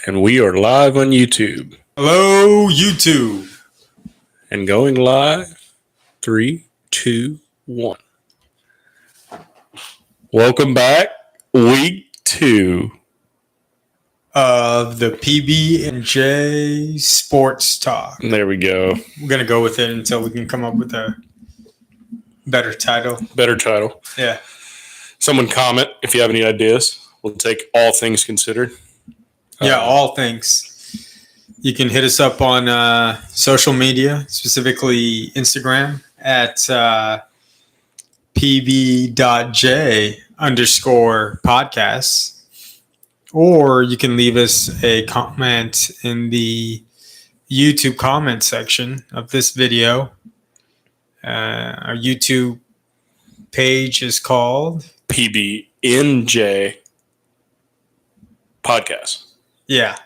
And we are live on YouTube. Hello, YouTube. And going live. 3, 2, 1. Welcome back. Week 2 of the PB&J Sports Talk. There we go. We're going to go with it until we can come up with a better title. Better title. Yeah. Someone comment if you have any ideas. We'll take all things considered. Yeah, all things. You can hit us up on social media, specifically Instagram at pb.j_podcasts. Or you can leave us a comment in the YouTube comment section of this video. Our YouTube page is called PB&J Podcast. Yeah.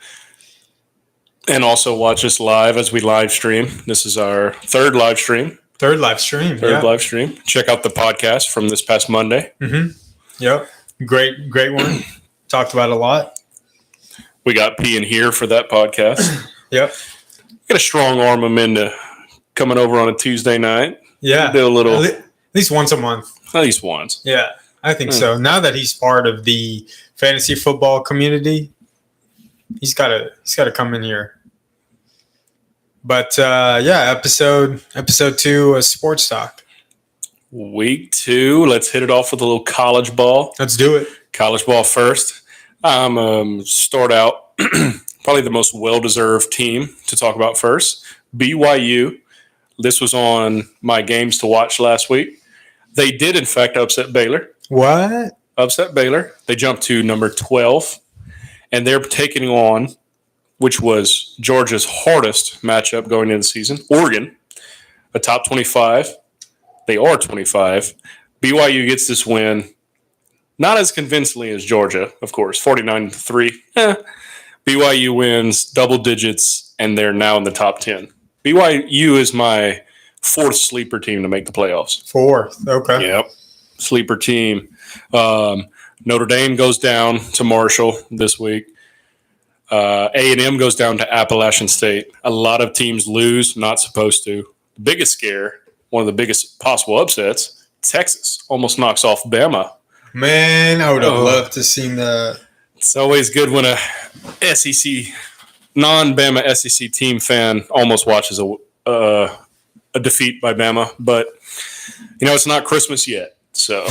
And also watch us live as we live stream. This is our third live stream. Third live stream. Check out the podcast from this past Monday. Mm-hmm. Yep. Great one. Talked about a lot. We got P in here for that podcast. Yep. Got a strong arm him into coming over on a Tuesday night. Yeah. Do a little. At least once a month. At least once. Yeah, I think so. Now that he's part of the fantasy football community, he's got to come in here. But episode 2 of Sports Talk. Week 2. Let's hit it off with a little college ball. Let's do it. College ball first. Start out probably the most well-deserved team to talk about first. BYU. This was on my games to watch last week. They did, in fact, upset Baylor. What? Upset Baylor. They jumped to number 12, and they're taking on, which was Georgia's hardest matchup going into the season, Oregon, a top 25. They are 25. BYU gets this win, not as convincingly as Georgia, of course, 49-3. BYU wins double digits, and they're now in the top 10. BYU is my 4th sleeper team to make the playoffs. 4th, okay. Yep, sleeper team. Notre Dame goes down to Marshall this week. A&M goes down to Appalachian State. A lot of teams lose, not supposed to. The biggest scare, one of the biggest possible upsets, Texas almost knocks off Bama. Man, I would have loved to see that. It's always good when a SEC, non-Bama SEC team fan almost watches a defeat by Bama. But, it's not Christmas yet. So,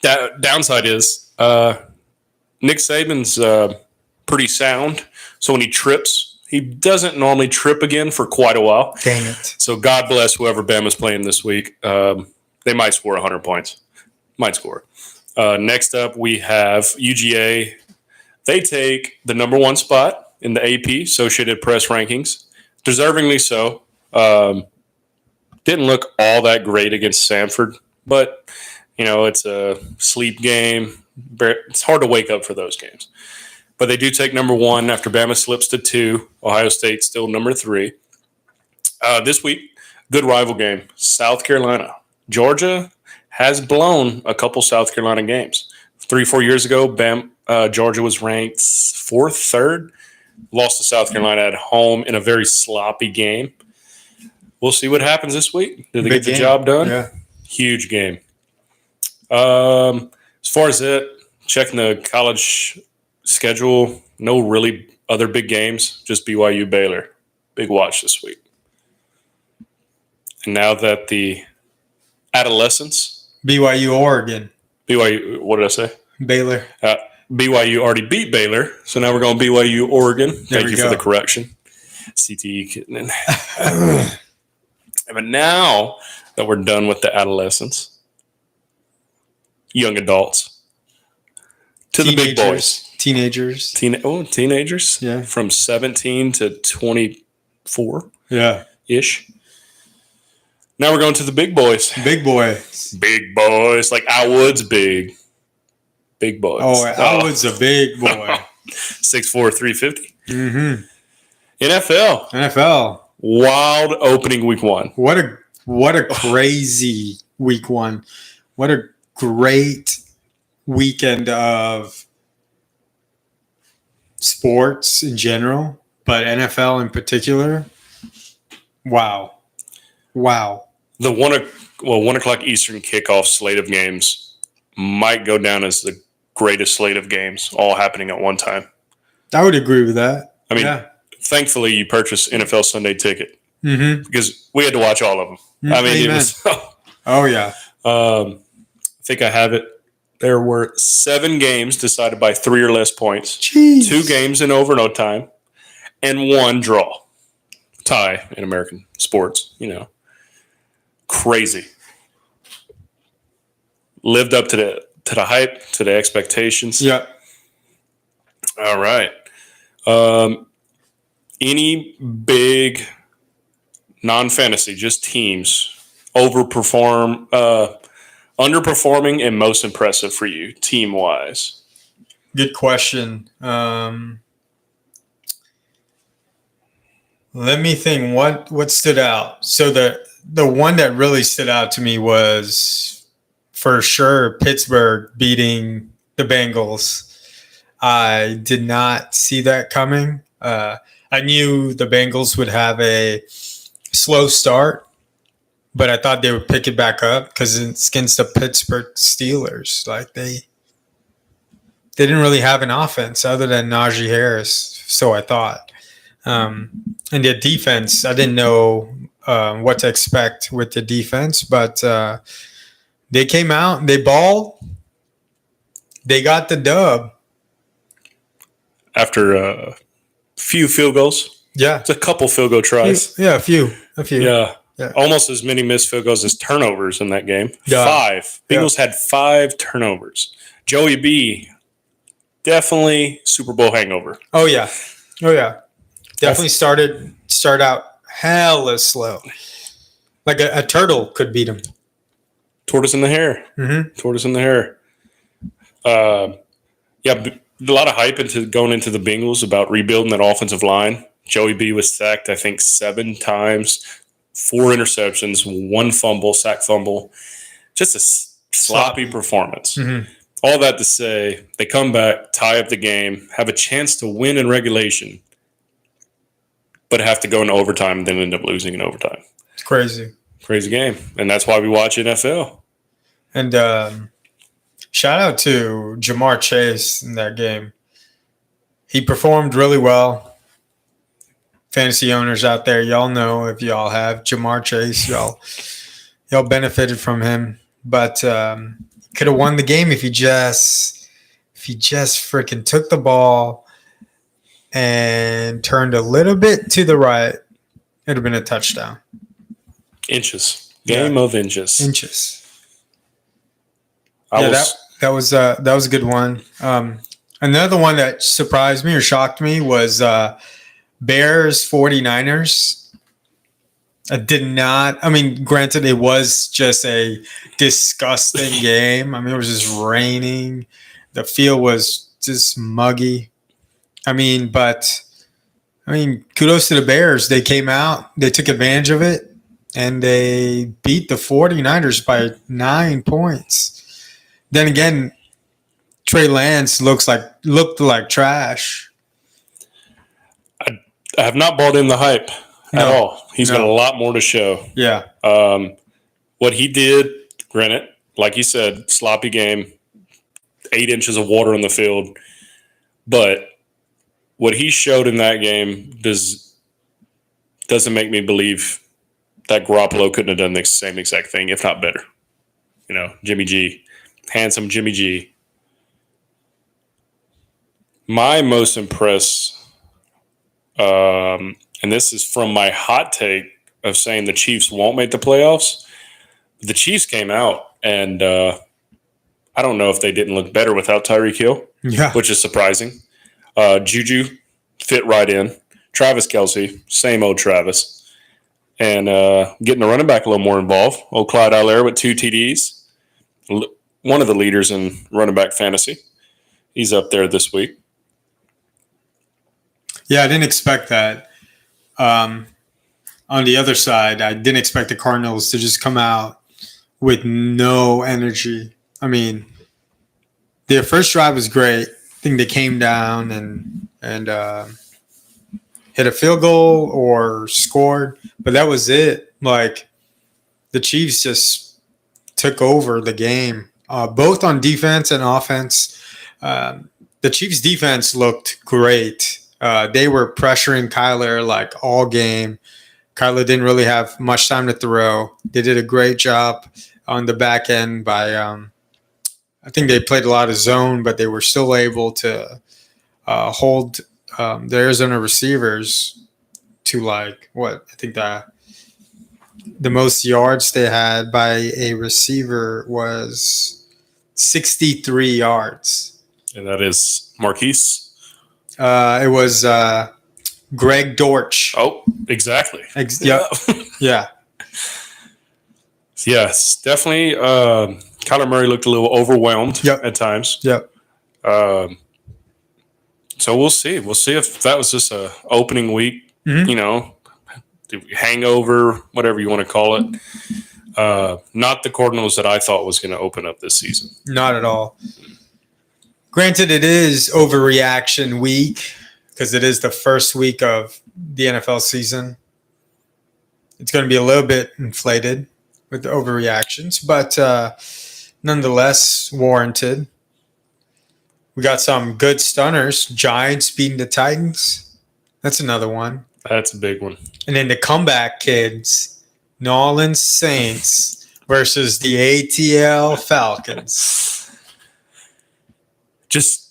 downside is Nick Saban's pretty sound. So when he trips, he doesn't normally trip again for quite a while. Dang it. So God bless whoever Bama's playing this week. They might score 100 points. Might score. Next up, we have UGA. They take the number 1 spot in the AP, Associated Press rankings. Deservingly so. Didn't look all that great against Samford, but, it's a sleep game. It's hard to wake up for those games. But they do take number 1 after Bama slips to 2. Ohio State still number 3. This week, good rival game. South Carolina. Georgia has blown a couple South Carolina games. 3-4 years ago, Georgia was ranked 4th, 3rd. Lost to South Carolina at home in a very sloppy game. We'll see what happens this week. Did they get the job done? Yeah. Huge game. As far as it, checking the college schedule, no really other big games, just BYU Baylor. Big watch this week. And now that the adolescents. BYU Oregon. BYU, what did I say? Baylor. BYU already beat Baylor, so now we're going BYU Oregon. Thank you for the correction. CTE kidding in. But now that we're done with the adolescents, young adults, to the big boys. Teenagers. Teenagers? Yeah. From 17 to 24. Yeah. Ish. Now we're going to the big boys. Big boys. Big boys. Like Alwood's big. Big boys. Oh, Alwood's a big boy. 6'4", 350. Mm-hmm. NFL. Wild opening week 1. What a crazy week 1. What a great weekend of sports in general, but NFL in particular. Wow. The 1 o'clock Eastern kickoff slate of games might go down as the greatest slate of games all happening at one time. I would agree with that. I mean, thankfully you purchased NFL Sunday Ticket because we had to watch all of them. I mean, Amen. it was. Oh yeah. I think I have it. There were 7 games decided by 3 or less points. Jeez. 2 games in overtime, and 1 draw. Tie in American sports, Crazy. Lived up to the hype, to the expectations. Yeah. All right. Any big non-fantasy, just teams, underperforming and most impressive for you, team-wise? Good question. Let me think. What stood out? So the one that really stood out to me was for sure Pittsburgh beating the Bengals. I did not see that coming. I knew the Bengals would have a slow start, but I thought they would pick it back up because it's against the Pittsburgh Steelers. Like they didn't really have an offense other than Najee Harris, so I thought. And their defense, I didn't know what to expect with the defense, but they came out, they balled, they got the dub. After a few field goals? Yeah. It's a couple field goal tries. A few. Yeah. Almost as many missed field goals as turnovers in that game. Yeah. 5. Bengals had 5 turnovers. Joey B, definitely Super Bowl hangover. Oh, yeah. Definitely start out hella slow. Like a turtle could beat him. Tortoise in the hair. Tortoise in the hair. A lot of hype going into the Bengals about rebuilding that offensive line. Joey B was sacked, I think, 7 times, 4 interceptions, 1 fumble, sack fumble. Just a sloppy performance. All that to say, they come back, tie up the game, have a chance to win in regulation, but have to go into overtime and then end up losing in overtime. It's crazy. Crazy game. And that's why we watch NFL. And shout out to Jamar Chase in that game. He performed really well. Fantasy owners out there, y'all know if y'all have Jamar Chase, y'all benefited from him. But could have won the game if he just freaking took the ball and turned a little bit to the right. It would have been a touchdown. Inches. Game of inches. That was a good one. Another one that surprised me or shocked me was Bears 49ers. Granted, it was just a disgusting game. It was just raining. The field was just muggy. Kudos to the Bears. They came out, they took advantage of it, and they beat the 49ers by 9 points. Then again, Trey Lance looked like trash. I have not bought in the hype at all. He's got a lot more to show. Yeah. What he did, granted, like you said, sloppy game, 8 inches of water on the field. But what he showed in that game doesn't make me believe that Garoppolo couldn't have done the same exact thing, if not better. Jimmy G. Handsome Jimmy G. My most impressed, and this is from my hot take of saying the Chiefs won't make the playoffs. The Chiefs came out, and I don't know if they didn't look better without Tyreek Hill, which is surprising. Juju fit right in. Travis Kelce, same old Travis. And getting the running back a little more involved. Old Clyde Allaire with 2 TDs. One of the leaders in running back fantasy. He's up there this week. Yeah, I didn't expect that. On the other side, I didn't expect the Cardinals to just come out with no energy. Their first drive was great. I think they came down and and hit a field goal or scored, but that was it. Like the Chiefs just took over the game, both on defense and offense. The Chiefs' defense looked great. They were pressuring Kyler like all game. Kyler didn't really have much time to throw. They did a great job on the back end by. I think they played a lot of zone, but they were still able to hold the Arizona receivers to like what I think the most yards they had by a receiver was 63 yards. And that is Marquise. It was Greg Dortch. Oh, exactly. Yep. Yeah. Yes, definitely. Kyler Murray looked a little overwhelmed at times. Yep. So we'll see. We'll see if that was just a opening week, hangover, whatever you want to call it. Not the Cardinals that I thought was going to open up this season. Not at all. Granted, it is overreaction week because it is the first week of the NFL season. It's going to be a little bit inflated with the overreactions, but nonetheless warranted. We got some good stunners. Giants beating the Titans. That's another one. That's a big one. And then the comeback kids, New Orleans Saints versus the ATL Falcons. Just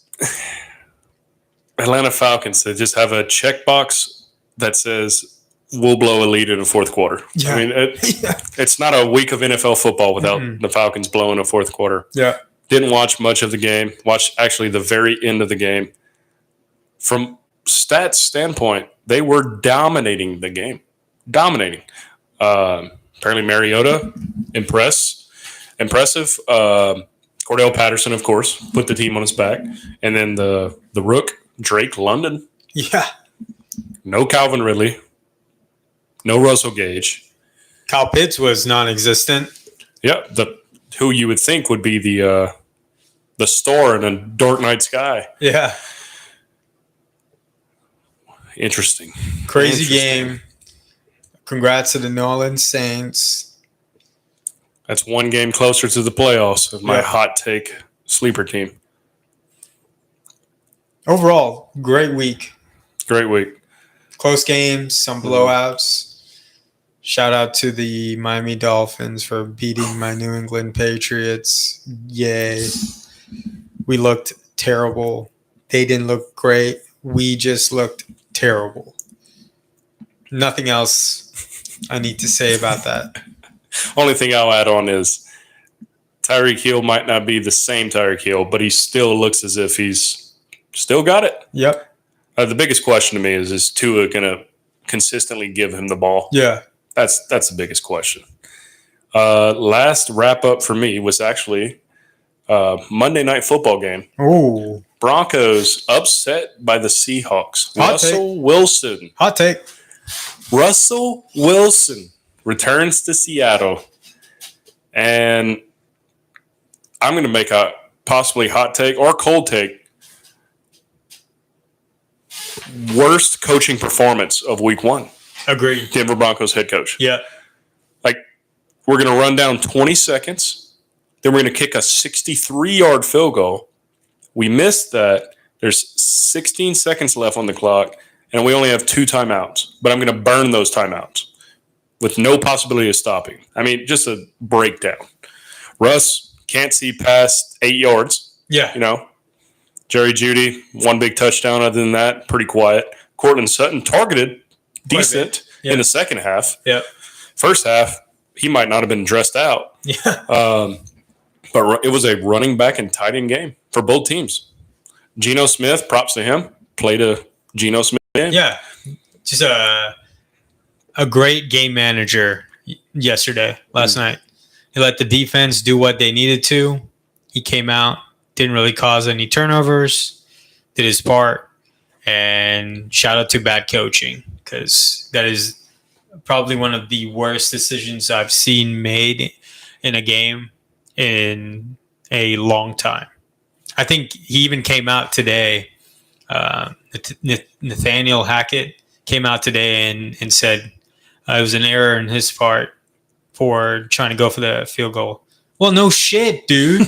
Atlanta Falcons, they just have a checkbox that says we'll blow a lead in the fourth quarter. Yeah. I mean, it's not a week of NFL football without the Falcons blowing a fourth quarter. Yeah. Didn't watch much of the game. Watched actually the very end of the game. From stats standpoint, they were dominating the game. Dominating. Apparently Mariota, impressive. Cordell Patterson, of course, put the team on his back. And then the rook, Drake London. Yeah. No Calvin Ridley. No Russell Gage. Kyle Pitts was non-existent. Yeah, who you would think would be the star in a dark night sky. Yeah. Interesting. Crazy game. Congrats to the New Orleans Saints. That's one game closer to the playoffs of my hot take sleeper team. Overall, great week. Great week. Close games, some blowouts. Shout out to the Miami Dolphins for beating my New England Patriots. Yay. We looked terrible. They didn't look great. We just looked terrible. Nothing else I need to say about that. Only thing I'll add on is Tyreek Hill might not be the same Tyreek Hill, but he still looks as if he's still got it. Yep. The biggest question to me is Tua going to consistently give him the ball? Yeah. That's the biggest question. Last wrap up for me was actually Monday Night Football game. Ooh. Broncos upset by the Seahawks. Wilson. Hot take. Russell Wilson returns to Seattle. And I'm going to make a possibly hot take or cold take. Worst coaching performance of week one. Agreed. Denver Broncos head coach. Yeah. Like, we're going to run down 20 seconds. Then we're going to kick a 63-yard field goal. We missed that. There's 16 seconds left on the clock, and we only have 2 timeouts. But I'm going to burn those timeouts with no possibility of stopping. I mean, just a breakdown. Russ can't see past 8 yards. Yeah. You know, Jerry Jeudy, 1 big touchdown. Other than that, pretty quiet. Cortland Sutton targeted decent in the second half. Yep. First half, he might not have been dressed out. Yeah. But it was a running back and tight end game for both teams. Geno Smith, props to him, played a Geno Smith game. Yeah. Just a great game manager last night. He let the defense do what they needed to. He came out, didn't really cause any turnovers, did his part, and shout out to bad coaching because that is probably one of the worst decisions I've seen made in a game in a long time. I think he even came out today Nathaniel Hackett came out today and said it was an error in his part for trying to go for the field goal. Well, no shit, dude.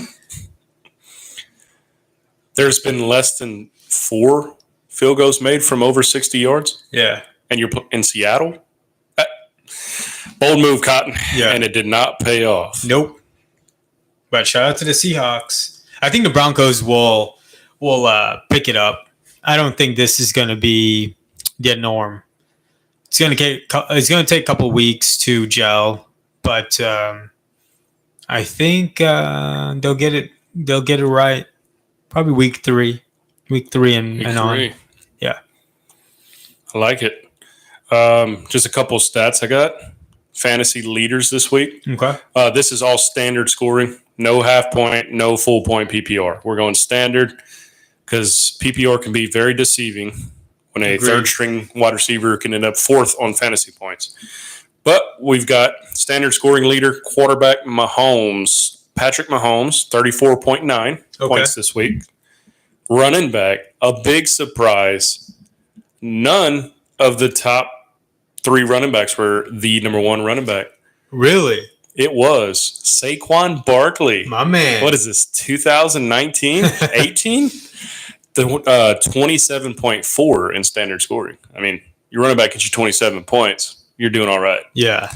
There's been less than 4 field goals made from over 60 yards. Yeah. And you're in Seattle? Bold move, Cotton. Yeah. And it did not pay off. Nope. But shout out to the Seahawks. I think the Broncos will pick it up. I don't think this is going to be the norm. It's going to take a couple of weeks to gel, but I think they'll get it. They'll get it right. Probably week 3 and on. Yeah, I like it. Just a couple of stats I got. Fantasy leaders this week. Okay. This is all standard scoring. No half point, no full point PPR. We're going standard because PPR can be very deceiving when a third string wide receiver can end up 4th on fantasy points. But we've got standard scoring leader, quarterback Mahomes. Patrick Mahomes, 34.9 points this week. Running back, a big surprise. None of the top 3 running backs were the number 1 running back. Really? It was Saquon Barkley. My man. What is this, 2019? 18? The 27.4 in standard scoring. I mean, your running back gets you 27 points. You're doing all right. Yeah.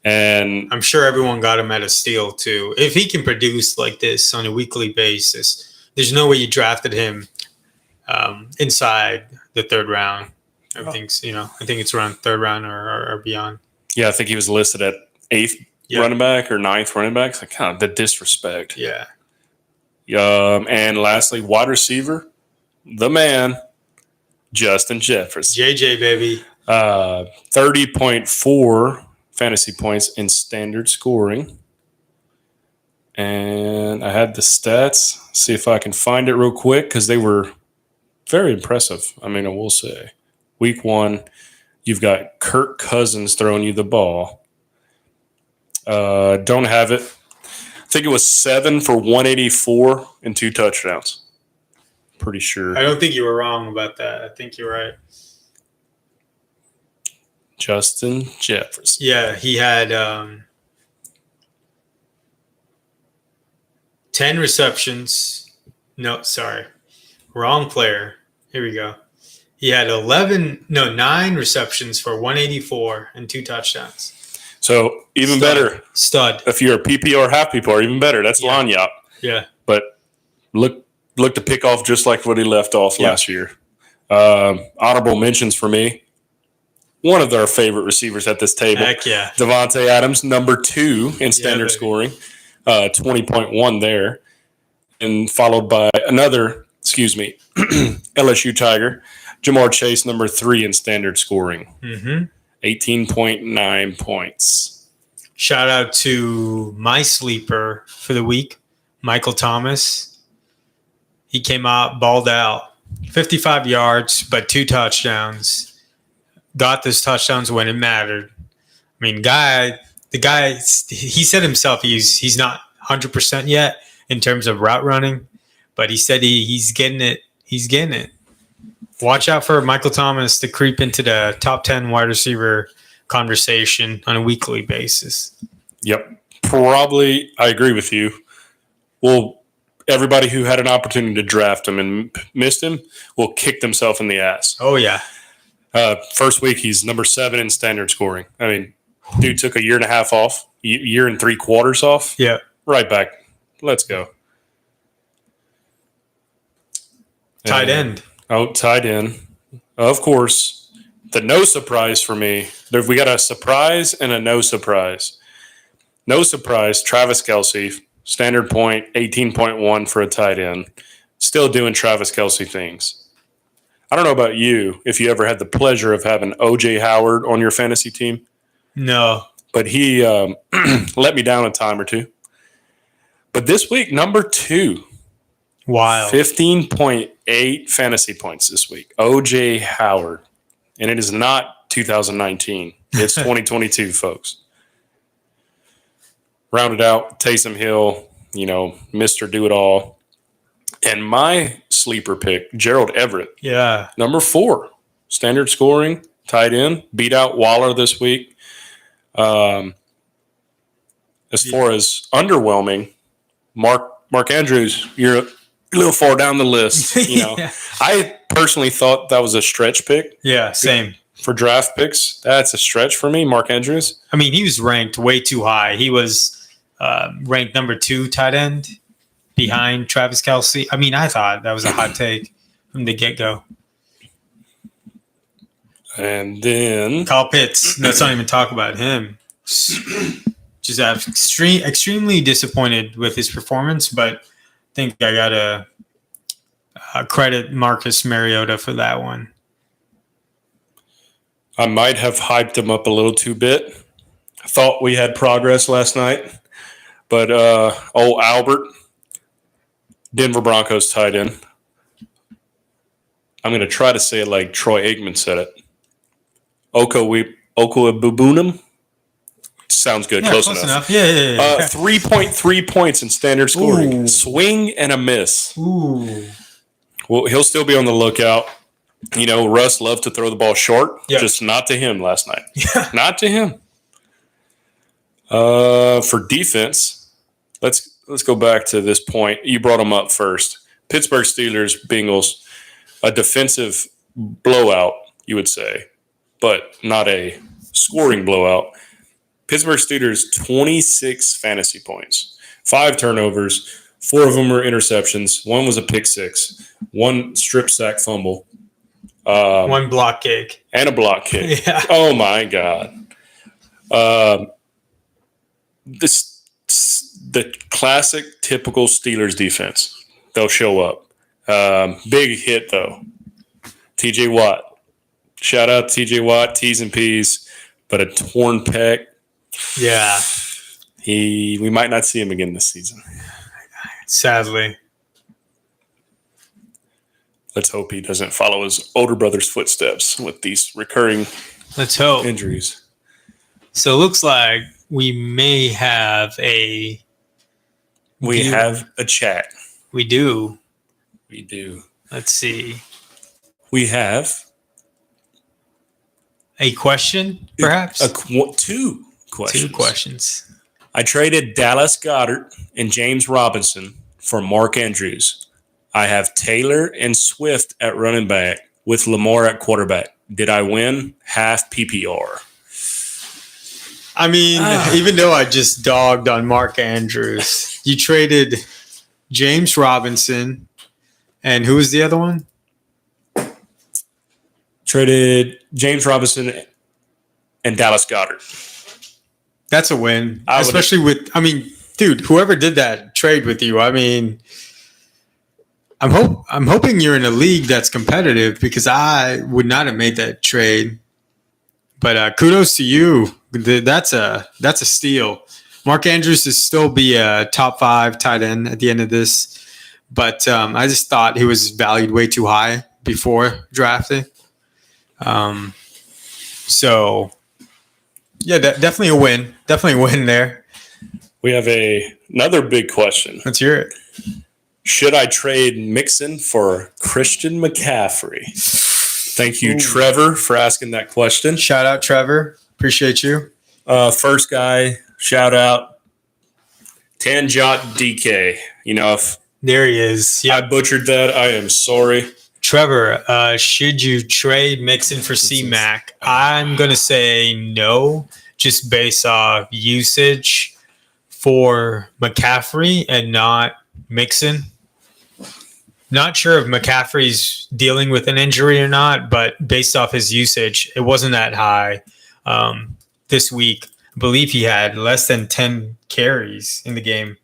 And I'm sure everyone got him at a steal, too. If he can produce like this on a weekly basis, there's no way you drafted him inside the 3rd round. Everything's, I think it's around 3rd round or beyond. Yeah, I think he was listed at 8th running back or 9th running back. It's like, kind of the disrespect. Yeah. And lastly, wide receiver, the man, Justin Jefferson. JJ, baby. 30.4 fantasy points in standard scoring. And I had the stats. See if I can find it real quick because they were very impressive. I mean, I will say. Week 1, you've got Kirk Cousins throwing you the ball. Don't have it. I think it was 7 for 184 and 2 touchdowns. Pretty sure. I don't think you were wrong about that. I think you're right. Justin Jefferson. Yeah, he had 10 receptions. No, sorry. Wrong player. Here we go. He had 9 receptions for 184 and 2 touchdowns. So even better. Stud. If you're a PPR, half PPR, even better. That's Lanyap. Yeah. But look to pick off just like what he left off last year. Honorable mentions for me. One of our favorite receivers at this table. Heck yeah. Devontae Adams, number 2 in standard scoring. 20.1 there. And followed by another, LSU Tiger, Jamar Chase, number 3 in standard scoring. 18.9 points. Shout out to my sleeper for the week, Michael Thomas. He came out, balled out, 55 yards, but 2 touchdowns. Got those touchdowns when it mattered. I mean, the guy, he said himself he's not 100% yet in terms of route running, but he said he's getting it. He's getting it. Watch out for Michael Thomas to creep into the top 10 wide receiver conversation on a weekly basis. Yep. Probably, I agree with you. Well, everybody who had an opportunity to draft him and missed him will kick themselves in the ass. Oh, yeah. First week, he's number 7 in standard scoring. I mean, dude took a year and a half off, year and 3 quarters off. Yeah. Right back. Let's go. Tight end. Oh, tight end. Of course. The no surprise for me. We got a surprise and a no surprise. No surprise, Travis Kelce, standard point, 18.1 for a tight end. Still doing Travis Kelce things. I don't know about you, if you ever had the pleasure of having O.J. Howard on your fantasy team. No. But he let me down a time or two. But this week, number 2. Wow. 15.8 fantasy points this week. O.J. Howard. And it is not 2019. It's 2022, folks. Rounded out, Taysom Hill, Mr. Do-It-All. And my sleeper pick, Gerald Everett, Yeah. number 4, standard scoring, tight end, beat out Waller this week. As far as underwhelming, Mark Andrews, you're a little far down the list. Yeah. I personally thought that was a stretch pick. Yeah, same. For draft picks, that's a stretch for me, Mark Andrews. I mean, he was ranked way too high. He was ranked number 2 tight end behind Travis Kelce. I mean, I thought that was a hot take from the get-go. And then Kyle Pitts. Let's not even talk about him. Just extremely disappointed with his performance, but I think I got to credit Marcus Mariota for that one. I might have hyped him up a little too bit. I thought we had progress last night, but old Albert, Denver Broncos tight end. I'm going to try to say it like Troy Aikman said it. Okwuegbunam. Sounds good. Yeah, close enough. Yeah. 3.3 points in standard scoring. Ooh. Swing and a miss. Ooh. Well, he'll still be on the lookout. Russ loved to throw the ball short, just not to him last night. Yeah. Not to him. For defense, let's go back to this point. You brought them up first. Pittsburgh Steelers, Bengals, a defensive blowout, you would say, but not a scoring blowout. Pittsburgh Steelers, 26 fantasy points, 5 turnovers, 4 of them were interceptions. 1 was a pick six, 1 strip sack fumble. 1 block kick. And a block kick. Yeah. Oh, my God. The classic, typical Steelers defense. They'll show up. Big hit, though. TJ Watt. Shout out to TJ Watt, T's and P's, but a torn pec. Yeah. We might not see him again this season. Sadly. Let's hope he doesn't follow his older brother's footsteps with these recurring Let's hope. injuries. So it looks like we may have a... We have a chat. We do. We do. Let's see. We have... A question, perhaps? 2 questions. 2 questions. I traded Dallas Goedert and James Robinson for Mark Andrews. I have Taylor and Swift at running back with Lamar at quarterback. Did I win? Half PPR. I mean, even though I just dogged on Mark Andrews, you traded James Robinson, and who was the other one? Traded James Robinson and Dallas Goedert. That's a win, especially dude, whoever did that trade with you, I'm hoping you're in a league that's competitive because I would not have made that trade. But kudos to you. That's a steal. Mark Andrews will still be a top 5 tight end at the end of this, but I just thought he was valued way too high before drafting. So yeah, definitely a win. Definitely a win there. We have another big question. Let's hear it. Should I trade Mixon for Christian McCaffrey? Thank you, Trevor, for asking that question. Shout out, Trevor. Appreciate you. First guy, shout out, Tanjot DK. If there he is. I butchered that, I am sorry. Trevor, should you trade Mixon for C-Mac? I'm going to say no, just based off usage for McCaffrey and not Mixon. Not sure if McCaffrey's dealing with an injury or not, but based off his usage, it wasn't that high this week. I believe he had less than 10 carries in the game.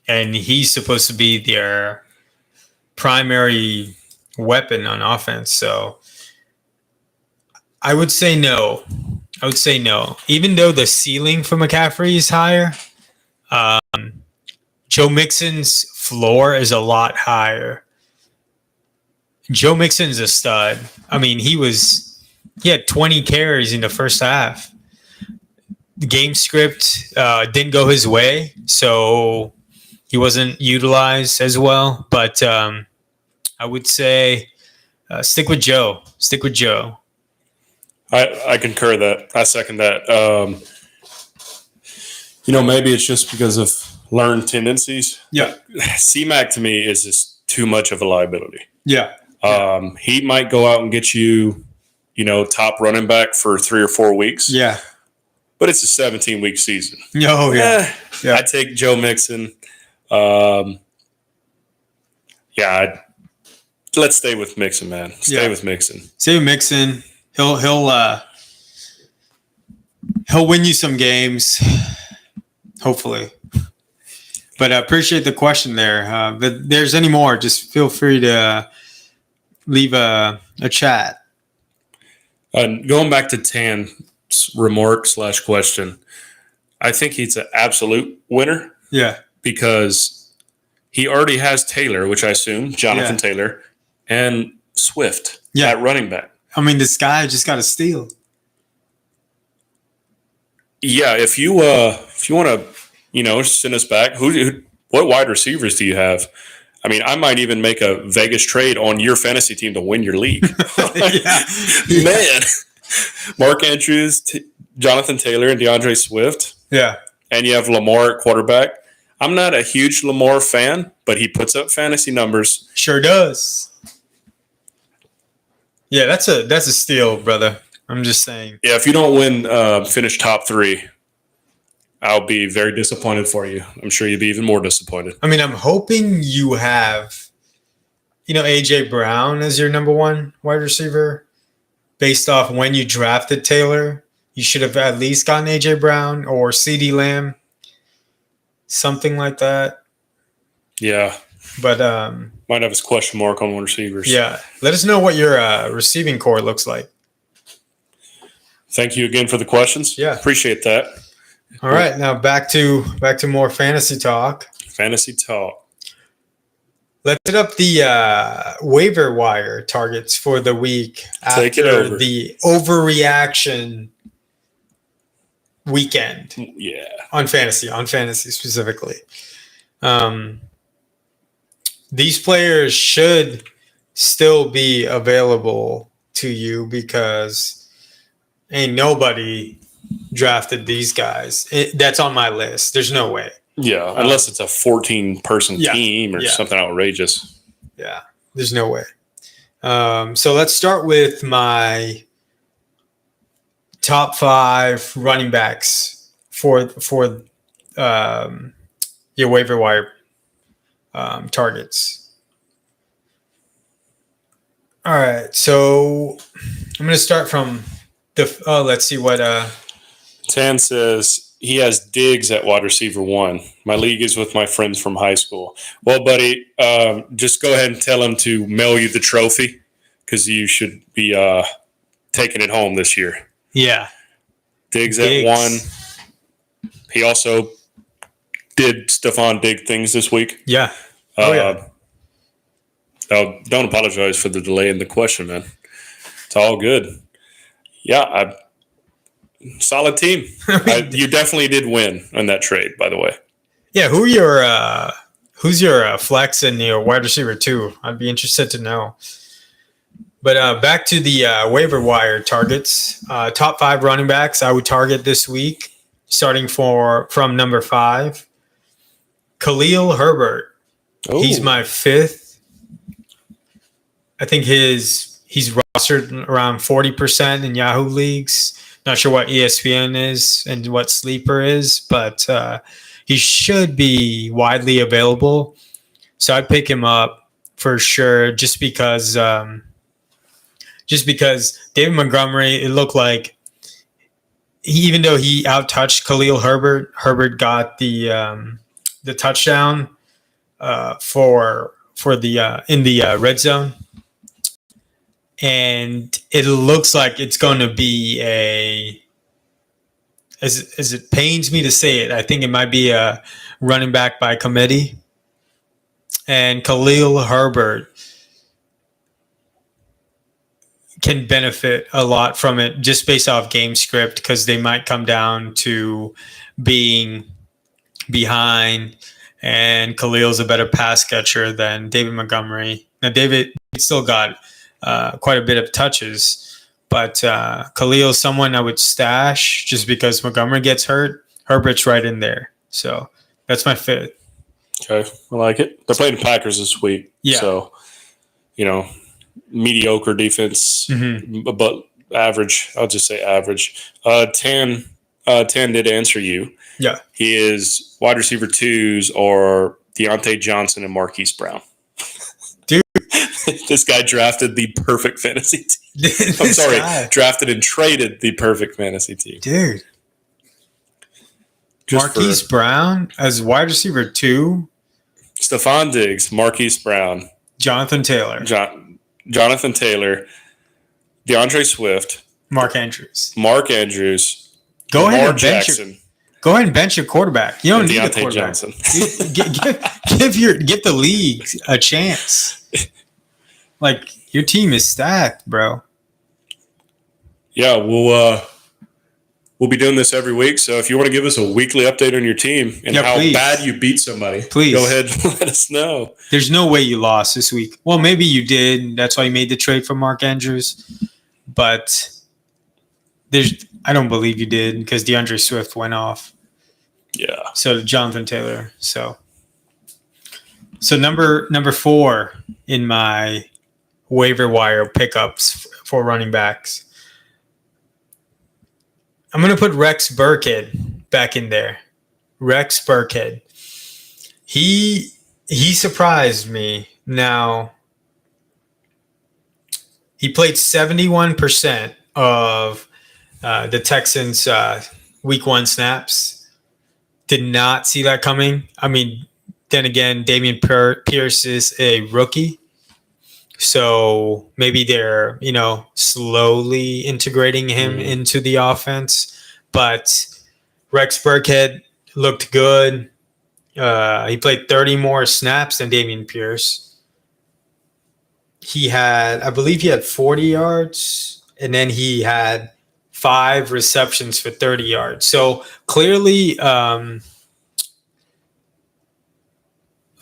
And he's supposed to be their primary weapon on offense. So I would say no. Even though the ceiling for McCaffrey is higher, Joe Mixon's floor is a lot higher. Joe Mixon's a stud. He had 20 carries in the first half. The game script didn't go his way, so he wasn't utilized as well. But I would say stick with Joe. Stick with Joe. I concur that. I second that. Maybe it's just because of learned tendencies. Yeah. C-Mac to me is just too much of a liability. Yeah. He might go out and get you, top running back for 3 or 4 weeks. Yeah. But it's a 17-week season. Oh, yeah. I take Joe Mixon. Let's stay with Mixon, man. Stay with Mixon. Stay with Mixon. He'll win you some games, hopefully. But I appreciate the question there. If there's any more, just feel free to leave a chat. Going back to Tan's remark / question, I think he's an absolute winner. Yeah. Because he already has Taylor, which I assume, Jonathan Taylor, and Swift at running back. I mean, this guy just got a steal. Yeah, if you want to, send us back, what wide receivers do you have? I mean, I might even make a Vegas trade on your fantasy team to win your league. Man, Mark Andrews, Jonathan Taylor, and DeAndre Swift. Yeah, and you have Lamar at quarterback. I'm not a huge Lamar fan, but he puts up fantasy numbers. Sure does. Yeah, that's a steal, brother. I'm just saying. Yeah, if you don't win, finish top 3, I'll be very disappointed for you. I'm sure you'll be even more disappointed. I mean, I'm hoping you have, A.J. Brown as your number 1 wide receiver. Based off when you drafted Taylor, you should have at least gotten A.J. Brown or CeeDee Lamb. Something like that. Yeah. But might have his question mark on one receivers. Yeah. Let us know what your receiving core looks like. Thank you again for the questions. Yeah. Appreciate that. All right. Now back to more fantasy talk. Fantasy talk. Let's hit up the waiver wire targets for the week after the overreaction weekend. Yeah. On fantasy specifically. These players should still be available to you because ain't nobody drafted these guys. That's on my list. There's no way. Yeah, unless it's a 14-person team or something outrageous. Yeah, there's no way. So let's start with my top 5 running backs for your waiver wire targets. All right, so I'm going to start from let's see what Tan says he has Diggs at wide receiver 1. My league is with my friends from high school. Well, buddy, just go ahead and tell him to mail you the trophy because you should be taking it home this year. Yeah. Diggs at 1. He also did Stephon Diggs things this week. Yeah. Don't apologize for the delay in the question, man. It's all good. Yeah, solid team. You definitely did win on that trade, by the way. Yeah, who's your flex and your wide receiver 2? I'd be interested to know. But back to the waiver wire targets. Top 5 running backs I would target this week, starting from number 5. Khalil Herbert. Ooh. He's my 5th. I think he's rostered around 40% in Yahoo leagues. Not sure what ESPN is and what Sleeper is, but he should be widely available. So I'd pick him up for sure just because David Montgomery, it looked like even though he outtouched Khalil Herbert got the touchdown for the in the red zone. And it looks like it's going to be as it pains me to say it, I think it might be a running back by committee. And Khalil Herbert can benefit a lot from it just based off game script because they might come down to being behind and Khalil's a better pass catcher than David Montgomery. Now, David still got quite a bit of touches, but Khalil's someone I would stash just because Montgomery gets hurt. Herbert's right in there. So that's my fifth. Okay, I like it. They're playing the Packers this week. Yeah. So, mediocre defense, but average. I'll just say average. Tan did answer you. Yeah. He is wide receiver 2s or Deontay Johnson and Marquise Brown. Dude. This guy drafted the perfect fantasy team. I'm sorry, drafted and traded the perfect fantasy team. Dude. Marquise Brown as wide receiver 2. Stephon Diggs, Marquise Brown. Jonathan Taylor. Jonathan Taylor. DeAndre Swift. Mark Andrews. Go ahead and bench your quarterback. You don't need a quarterback. Johnson. give the league a chance. Like, your team is stacked, bro. Yeah, we'll be doing this every week. So if you want to give us a weekly update on your team and how bad you beat somebody, please go ahead and let us know. There's no way you lost this week. Well, maybe you did. That's why you made the trade for Mark Andrews. But I don't believe you did because DeAndre Swift went off. Yeah. So Jonathan Taylor. So number 4 in my waiver wire pickups for running backs. I'm going to put Rex Burkhead back in there. Rex Burkhead. He surprised me. Now, he played 71% of the Texans' week 1 snaps. Did not see that coming. I mean, then again, Dameon Pierce is a rookie. So maybe they're, slowly integrating him into the offense. But Rex Burkhead looked good. He played 30 more snaps than Dameon Pierce. I believe he had 40 yards, and then he had 5 receptions for 30 yards. So clearly,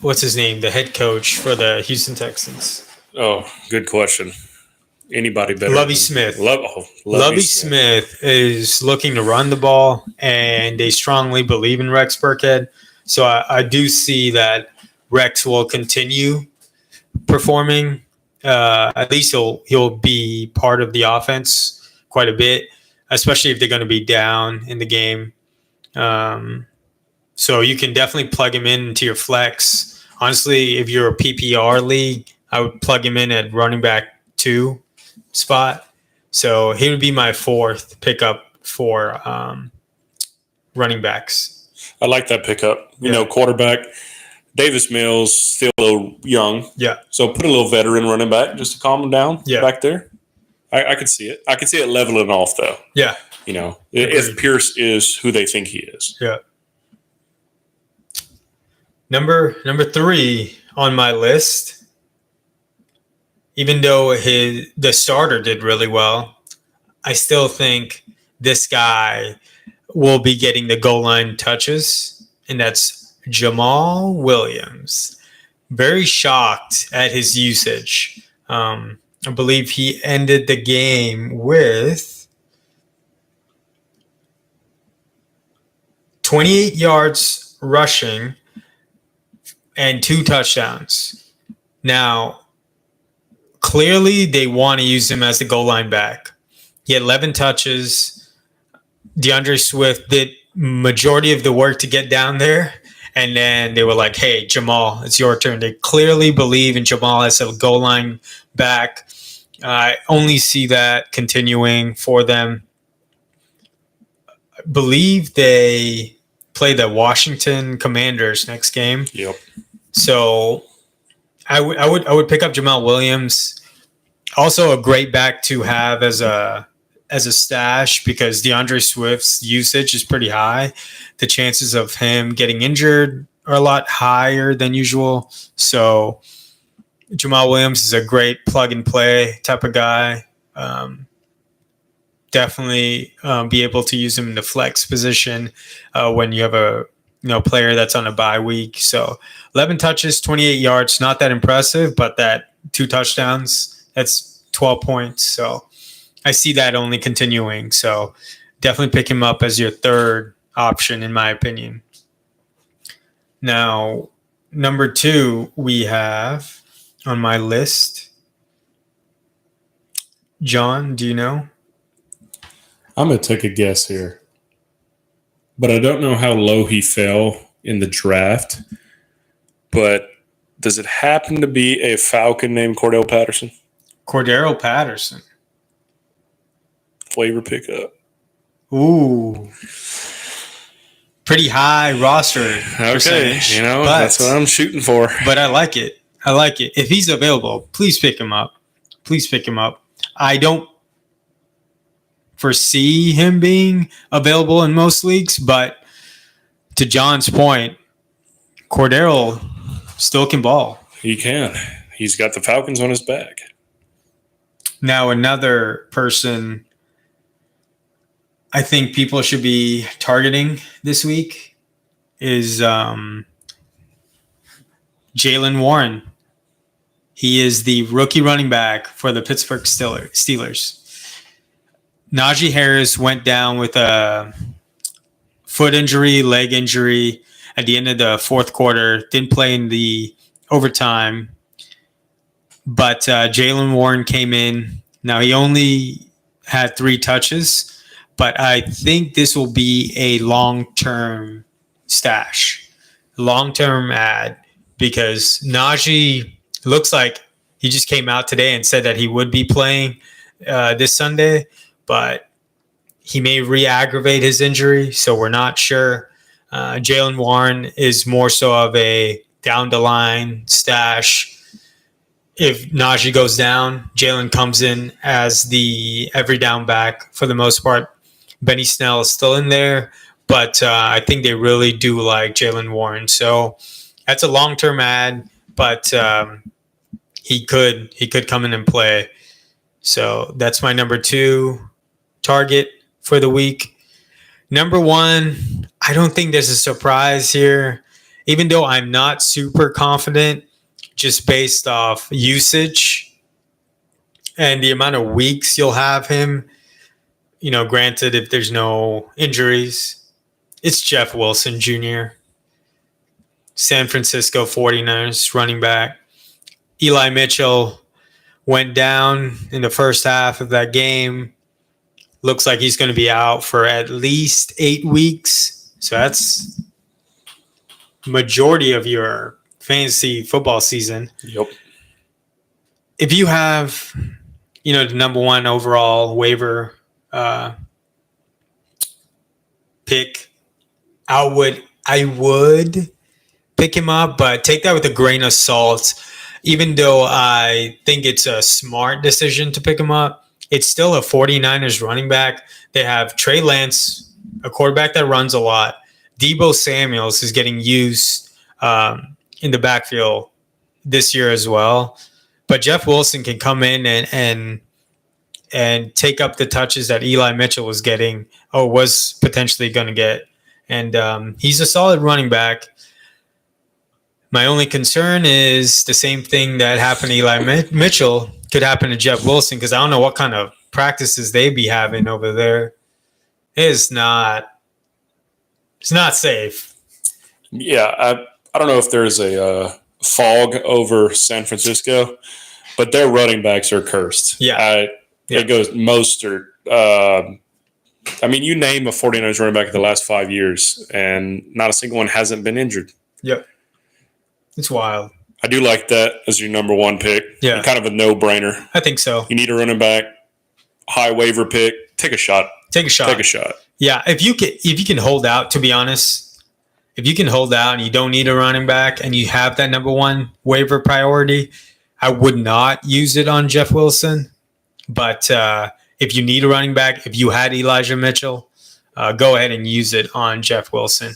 what's his name? The head coach for the Houston Texans. Oh, good question. Anybody better? Lovie Smith. Lovie Smith is looking to run the ball, and they strongly believe in Rex Burkhead. So I do see that Rex will continue performing. At least he'll be part of the offense quite a bit, especially if they're going to be down in the game. So you can definitely plug him into your flex. Honestly, if you're a PPR league, I would plug him in at running back 2 spot. So he would be my 4th pickup for running backs. I like that pickup. Quarterback, Davis Mills, still a little young. Yeah. So put a little veteran running back just to calm him down back there. I could see it. I could see it leveling off, though. Yeah. If Pierce is who they think he is. Yeah. Number 3 on my list, even though the starter did really well, I still think this guy will be getting the goal line touches, and that's Jamal Williams. Very shocked at his usage. I believe he ended the game with 28 yards rushing and 2 touchdowns. Now, clearly, they want to use him as the goal line back. He had 11 touches. DeAndre Swift did majority of the work to get down there. And then they were like, hey, Jamal, it's your turn. They clearly believe in Jamal as a goal line back. I only see that continuing for them. I believe they play the Washington Commanders next game. Yep. So I would pick up Jamal Williams. Also a great back to have as a stash because DeAndre Swift's usage is pretty high. The chances of him getting injured are a lot higher than usual. So Jamal Williams is a great plug and play type of guy. Definitely be able to use him in the flex position when you have a player that's on a bye week. So 11 touches, 28 yards, not that impressive, but that 2 touchdowns, that's 12 points. So I see that only continuing. So definitely pick him up as your third option, in my opinion. Now, number 2 we have on my list. John, do you know? I'm going to take a guess here, but I don't know how low he fell in the draft. But does it happen to be a Falcon named Cordell Patterson? Cordero Patterson. Waiver pickup. Ooh. Pretty high roster percentage. That's what I'm shooting for. But I like it. If he's available, please pick him up. I don't foresee him being available in most leagues, but to John's point, Cordero still can ball. He can. He's got the Falcons on his back. Now, another person I think people should be targeting this week is Jaylen Warren. He is the rookie running back for the Pittsburgh Steelers. Najee Harris went down with a foot injury, leg injury at the end of the fourth quarter. Didn't play in the overtime. But Jaylen Warren came in. Now, he only had 3 touches. But I think this will be a long-term stash, long-term ad, because Najee looks like he just came out today and said that he would be playing this Sunday, but he may re-aggravate his injury, so we're not sure. Jaylen Warren is more so of a down-the-line stash. If Najee goes down, Jaylen comes in as the every down back for the most part. Benny Snell is still in there, but I think they really do like Jaylen Warren. So that's a long-term ad, but he could come in and play. So that's my number 2 target for the week. Number 1, I don't think there's a surprise here, even though I'm not super confident just based off usage and the amount of weeks you'll have him. Granted, if there's no injuries, it's Jeff Wilson Jr., San Francisco 49ers running back. Eli Mitchell went down in the first half of that game. Looks like he's going to be out for at least 8 weeks. So that's majority of your fantasy football season. Yep. If you have, the number 1 overall waiver pick, I would pick him up, but take that with a grain of salt. Even though I think it's a smart decision to pick him up, it's still a 49ers running back. They have Trey Lance, a quarterback that runs a lot. Deebo Samuels is getting used in the backfield this year as well. But Jeff Wilson can come in and take up the touches that Eli Mitchell was getting or was potentially going to get. And he's a solid running back. My only concern is the same thing that happened to Eli Mitchell could happen to Jeff Wilson, because I don't know what kind of practices they be having over there. It's not safe. Yeah, I don't know if there's a fog over San Francisco, but their running backs are cursed. Yeah. It goes Mostert. You name a 49ers running back in the last 5 years, and not a single one hasn't been injured. Yep. It's wild. I do like that as your number 1 pick. Yeah. Kind of a no-brainer. I think so. You need a running back, high waiver pick, take a shot. Yeah, if you can hold out, to be honest, if you can hold out and you don't need a running back and you have that number 1 waiver priority, I would not use it on Jeff Wilson. But if you need a running back, if you had Elijah Mitchell, go ahead and use it on Jeff Wilson.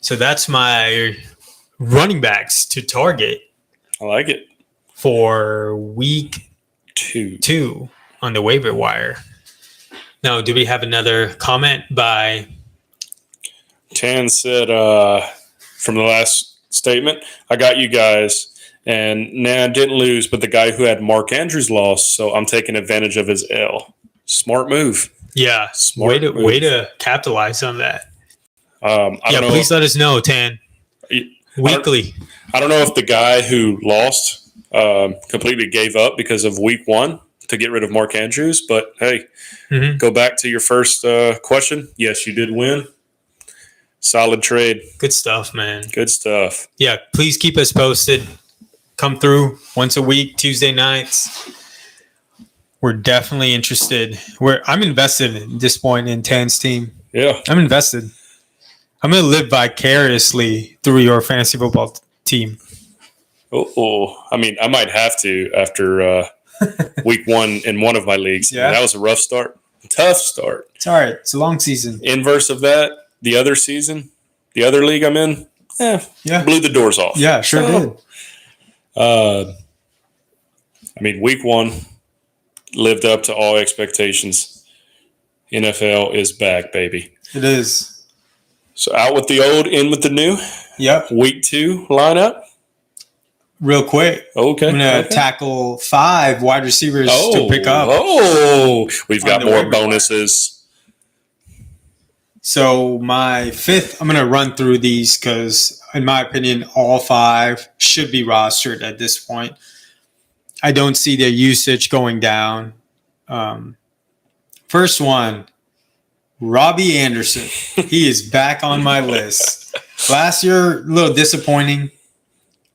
So that's my running backs to target. I like it. For week 2 on the waiver wire. Now, do we have another comment by Tan said from the last statement, I got you guys. And I didn't lose, but the guy who had Mark Andrews lost, so I'm taking advantage of his L. Smart move. Yeah, Smart move. way to capitalize on that. I don't know please let us know, Tan. Weekly. I don't know if the guy who lost completely gave up because of week 1 to get rid of Mark Andrews, but hey, go back to your first question. Yes, you did win. Solid trade. Good stuff, man. Good stuff. Yeah, please keep us posted. Come through once a week, Tuesday nights. We're definitely interested. I'm invested at this point in Tan's team. Yeah. I'm invested. I'm going to live vicariously through your fantasy football team. Oh, I mean, I might have to after week 1 in one of my leagues. Yeah. That was a rough start. Tough start. It's all right. It's a long season. Inverse of that, the other season, the other league I'm in, blew the doors off. Yeah, sure did. I mean, week 1 lived up to all expectations. NFL is back, baby. It is. So out with the old, in with the new. Yep. Week 2 lineup. Real quick. Okay. I'm going to tackle 5 wide receivers to pick up. We've got more bonuses. So my 5th, I'm going to run through these because, in my opinion, all 5 should be rostered at this point. I don't see their usage going down. First one, Robbie Anderson. He is back on my list. Last year, a little disappointing.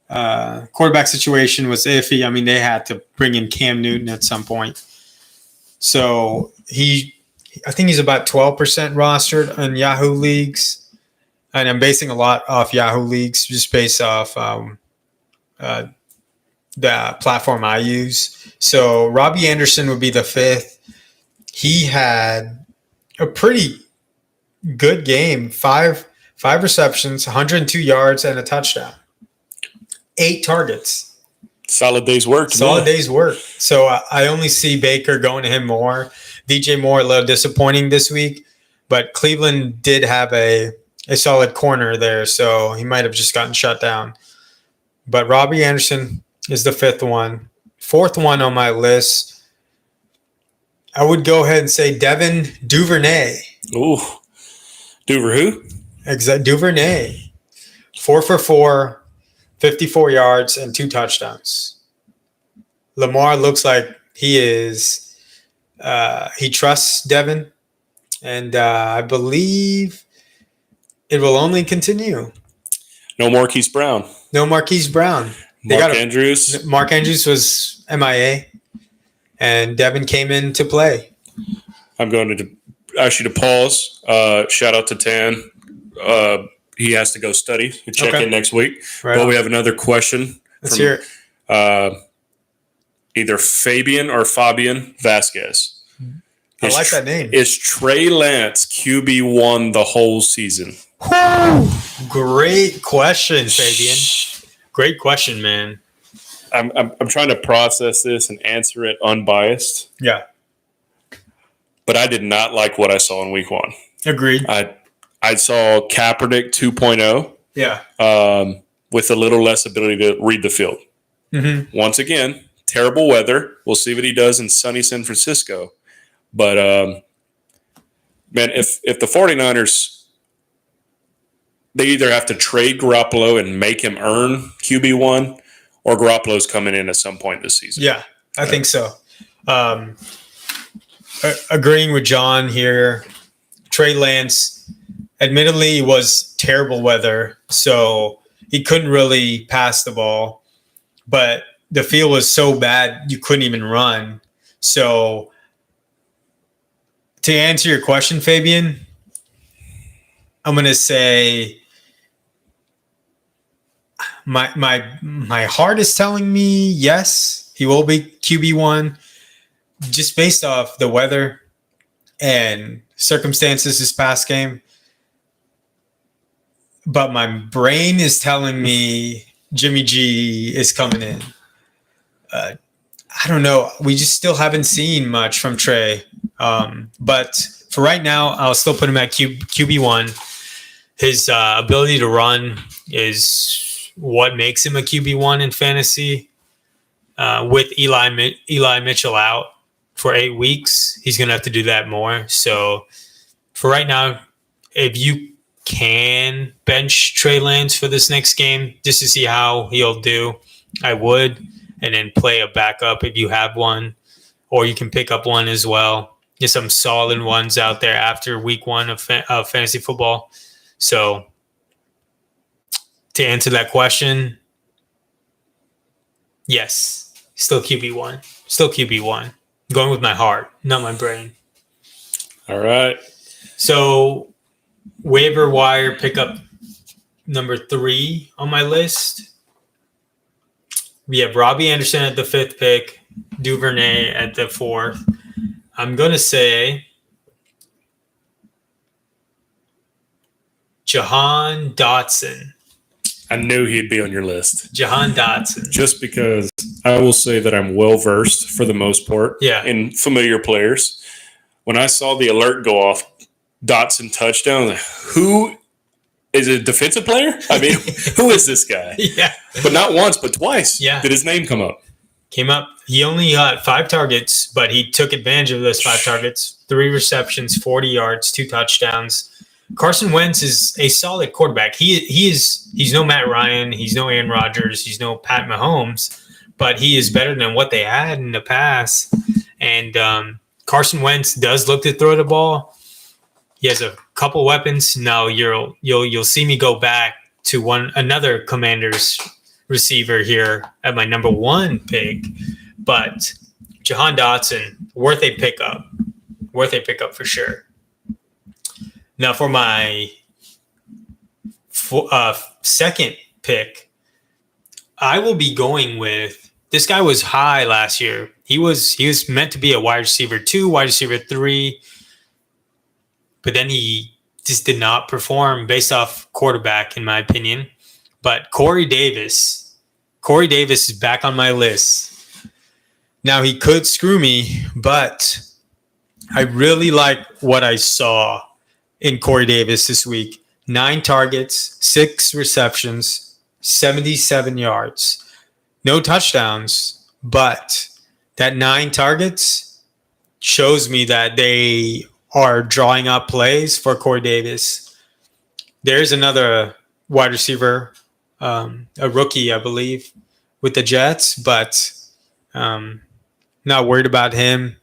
Quarterback situation was iffy. I mean, they had to bring in Cam Newton at some point. So I think he's about 12% rostered in Yahoo leagues. And I'm basing a lot off Yahoo leagues just based off the platform I use. So Robbie Anderson would be the 5th. He had a pretty good game. Five receptions, 102 yards, and a touchdown. 8 targets. Solid day's work. Solid day's work. So I only see Baker going to him more. DJ Moore a little disappointing this week, but Cleveland did have a solid corner there, so he might have just gotten shut down. But Robbie Anderson is the 5th one. 4th one on my list, I would go ahead and say Devin Duvernay. Ooh. Who? Duvernay. 4 for 4, 54 yards, and 2 touchdowns. Lamar looks like he trusts Devin, and I believe it will only continue. No Marquise Brown. Mark Andrews was MIA, and Devin came in to play. I'm going to ask you to pause. Shout out to Tan. He has to go study and check in next week. Right but on. we have another question. Let's hear it. Either Fabian or Fabian Vasquez. I like that name. Is Trey Lance QB1 the whole season? Great question, Fabian. Great question, man. I'm trying to process this and answer it unbiased. Yeah. But I did not like what I saw in week 1. Agreed. I saw Kaepernick 2.0. Yeah. With a little less ability to read the field. Mm-hmm. Once again, terrible weather. We'll see what he does in sunny San Francisco. But, man, if the 49ers, they either have to trade Garoppolo and make him earn QB1, or Garoppolo's coming in at some point this season. Yeah, I think so. Agreeing with John here. Trey Lance, admittedly, was terrible weather, so he couldn't really pass the ball. But the field was so bad, you couldn't even run. So to answer your question, Fabian, I'm going to say my heart is telling me yes, he will be QB1 just based off the weather and circumstances this past game. But my brain is telling me Jimmy G is coming in. I don't know. We just still haven't seen much from Trey. But for right now, I'll still put him at QB1. His ability to run is what makes him a QB1 in fantasy. With Eli Mitchell out for 8 weeks, he's going to have to do that more. So for right now, if you can bench Trey Lance for this next game just to see how he'll do, I would, and then play a backup if you have one, or you can pick up one as well. There's some solid ones out there after week 1 of fantasy football. So to answer that question, yes, still QB1. Still QB1. Going with my heart, not my brain. All right. So waiver wire pickup number 3 on my list. We have Robbie Anderson at the 5th pick, Duvernay at the 4th. I'm going to say Jahan Dotson. I knew he'd be on your list. Jahan Dotson. Just because I will say that I'm well-versed for the most part in familiar players. When I saw the alert go off, Dotson touchdown, like, who is a defensive player? I mean, who is this guy? Yeah. But not once, but twice. Yeah. Did his name come up? Came up. He only got 5 targets, but he took advantage of those 5 targets. 3 receptions, 40 yards, 2 touchdowns. Carson Wentz is a solid quarterback. He's no Matt Ryan. He's no Aaron Rodgers. He's no Pat Mahomes, but he is better than what they had in the past. And Carson Wentz does look to throw the ball. He has a couple weapons. Now you'll see me go back to another Commanders receiver here at my number 1 pick, but Jahan Dotson, worth a pickup for sure. Now for my 2nd pick, I will be going with this guy. Was high last year. He was meant to be a wide receiver 2, wide receiver 3, but then he just did not perform based off quarterback, in my opinion. But Corey Davis is back on my list. Now he could screw me, but I really like what I saw in Corey Davis this week. 9 targets, 6 receptions, 77 yards. No touchdowns, but that 9 targets shows me that they are drawing up plays for Corey Davis. There's another wide receiver, a rookie, I believe, with the Jets, but not worried about him.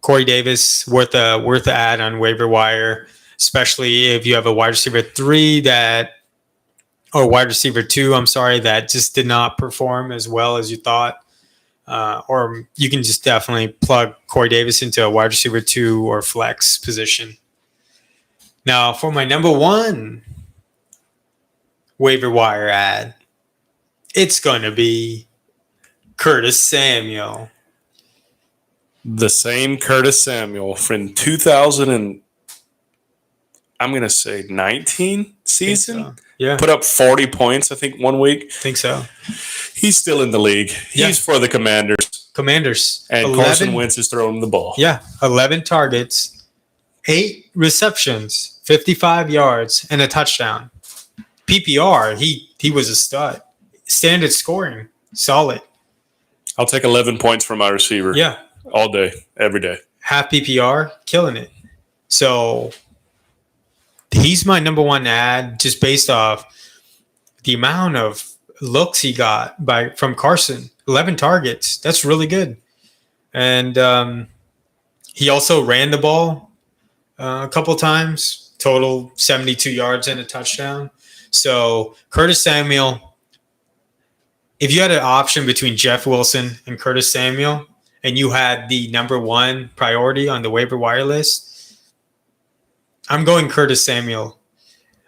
Corey Davis, worth the add on waiver wire, especially if you have a wide receiver 3 or wide receiver 2, that just did not perform as well as you thought. Or you can just definitely plug Corey Davis into a wide receiver 2 or flex position. Now for my number 1 waiver wire ad, it's going to be Curtis Samuel. The same Curtis Samuel from 2000 and I'm going to say 19 season. So. Yeah. Put up 40 points, I think, 1 week. Think so. He's still in the league. He's for the Commanders. And 11, Carson Wentz is throwing the ball. Yeah. 11 targets, 8 receptions, 55 yards, and a touchdown. PPR, he was a stud. Standard scoring, solid. I'll take 11 points from my receiver. Yeah. All day, every day. Half PPR, killing it. So he's my number 1 ad just based off the amount of looks he got from Carson. 11 targets. That's really good. And he also ran the ball a couple times. Total 72 yards and a touchdown. So Curtis Samuel, if you had an option between Jeff Wilson and Curtis Samuel, and you had the number 1 priority on the waiver wire list, I'm going Curtis Samuel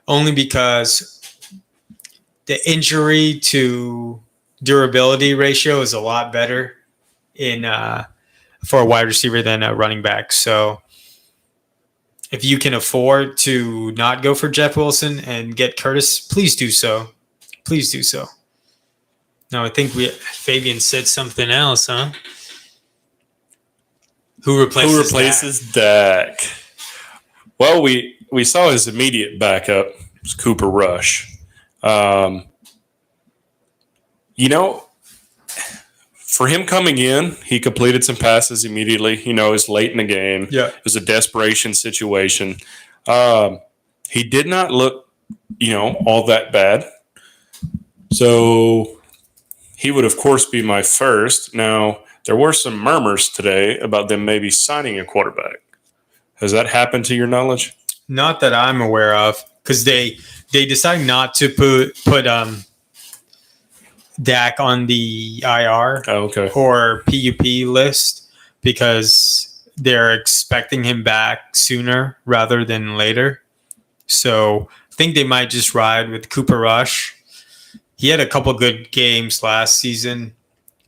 only because the injury to durability ratio is a lot better for a wide receiver than a running back. So if you can afford to not go for Jeff Wilson and get Curtis, please do so. Please do so. Now I think Fabian said something else, huh? Who replaces Dak? Well, we saw his immediate backup was Cooper Rush. For him coming in, he completed some passes immediately. It was late in the game. Yeah. It was a desperation situation. He did not look, all that bad. So he would, of course, be my first. Now, there were some murmurs today about them maybe signing a quarterback. Has that happened to your knowledge? Not that I'm aware of, because they decided not to put Dak on the IR or PUP list because they're expecting him back sooner rather than later. So I think they might just ride with Cooper Rush. He had a couple good games last season,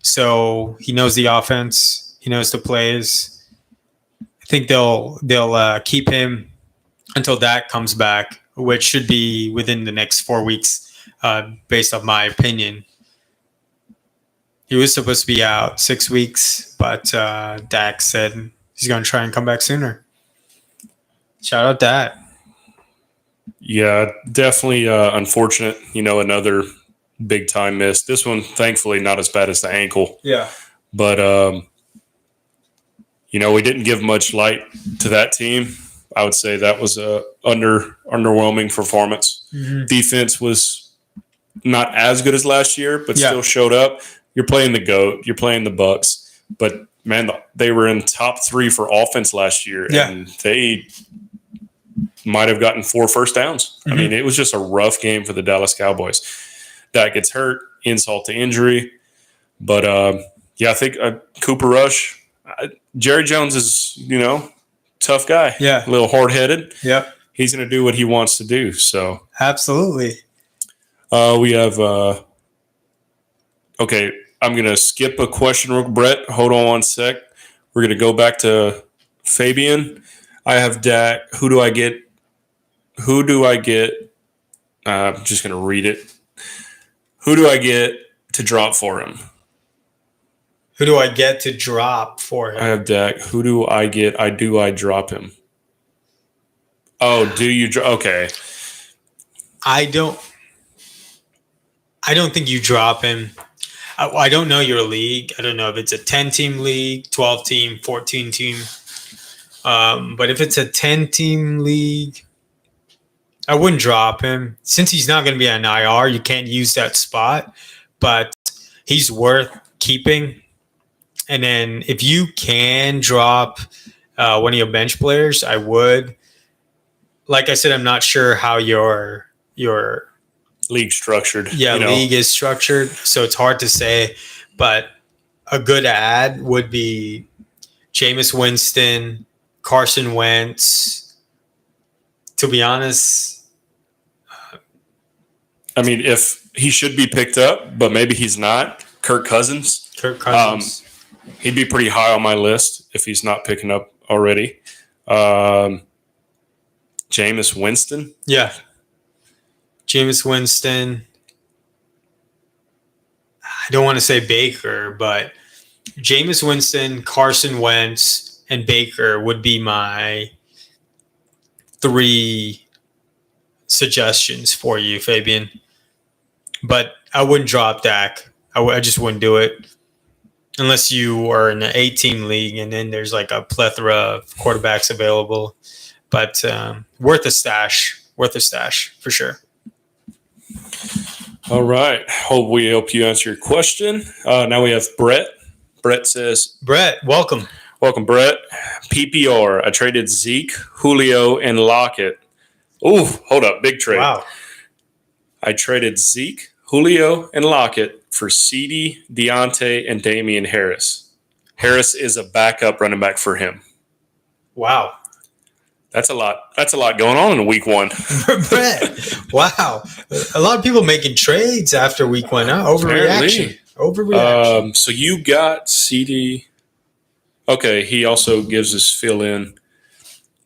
so he knows the offense. He knows the plays. I think they'll keep him until Dak comes back, which should be within the next 4 weeks, based on my opinion. He was supposed to be out 6 weeks, but Dak said he's going to try and come back sooner. Shout out Dak. Yeah, definitely unfortunate. Another big time miss. This one, thankfully, not as bad as the ankle. Yeah. But, we didn't give much light to that team. I would say that was a underwhelming performance. Mm-hmm. Defense was not as good as last year, but still showed up. You're playing the GOAT. You're playing the Bucks. But, man, they were in top 3 for offense last year, and they might have gotten 4 first downs. Mm-hmm. I mean, it was just a rough game for the Dallas Cowboys. Dak gets hurt, insult to injury. But, I think Cooper Rush, Jerry Jones is, tough guy. Yeah. A little hard-headed. Yep. He's going to do what he wants to do. So absolutely. We have okay, I'm going to skip a question. Brett, hold on one sec. We're going to go back to Fabian. I have Dak. Who do I get? I'm just going to read it. Who do I get to drop for him? Who do I get to drop for him? I have Dak. Who do I get? I drop him. Oh, do you? Okay. I don't think you drop him. I don't know your league. I don't know if it's a 10-team league, 12-team, 14-team. But if it's a 10-team league, I wouldn't drop him. Since he's not going to be on IR, you can't use that spot. But he's worth keeping. And then if you can drop one of your bench players, I would. Like I said, I'm not sure how your league structured. League is structured, so it's hard to say. But a good ad would be Jameis Winston, Carson Wentz. To be honest, I mean, if he should be picked up, but maybe he's not. Kirk Cousins. He'd be pretty high on my list if he's not picking up already. Jameis Winston. Yeah. Jameis Winston. I don't want to say Baker, but Jameis Winston, Carson Wentz, and Baker would be my 3 suggestions for you, Fabian. But I wouldn't drop Dak. I just wouldn't do it. Unless you are in an 8-team league and then there's like a plethora of quarterbacks available. But worth a stash for sure. All right. Hope we help you answer your question. Now we have Brett. Brett says, Brett, welcome. Welcome, Brett. PPR. I traded Zeke, Julio, and Lockett. Ooh, hold up. Big trade. Wow. I traded Zeke, Julio, and Lockett for CeeDee, Deontay, and Damian Harris. Harris is a backup running back for him. Wow. That's a lot. That's a lot going on in week 1. Brett, wow. A lot of people making trades after week 1. Huh? Overreaction. So you got CeeDee. Okay, he also gives us fill in.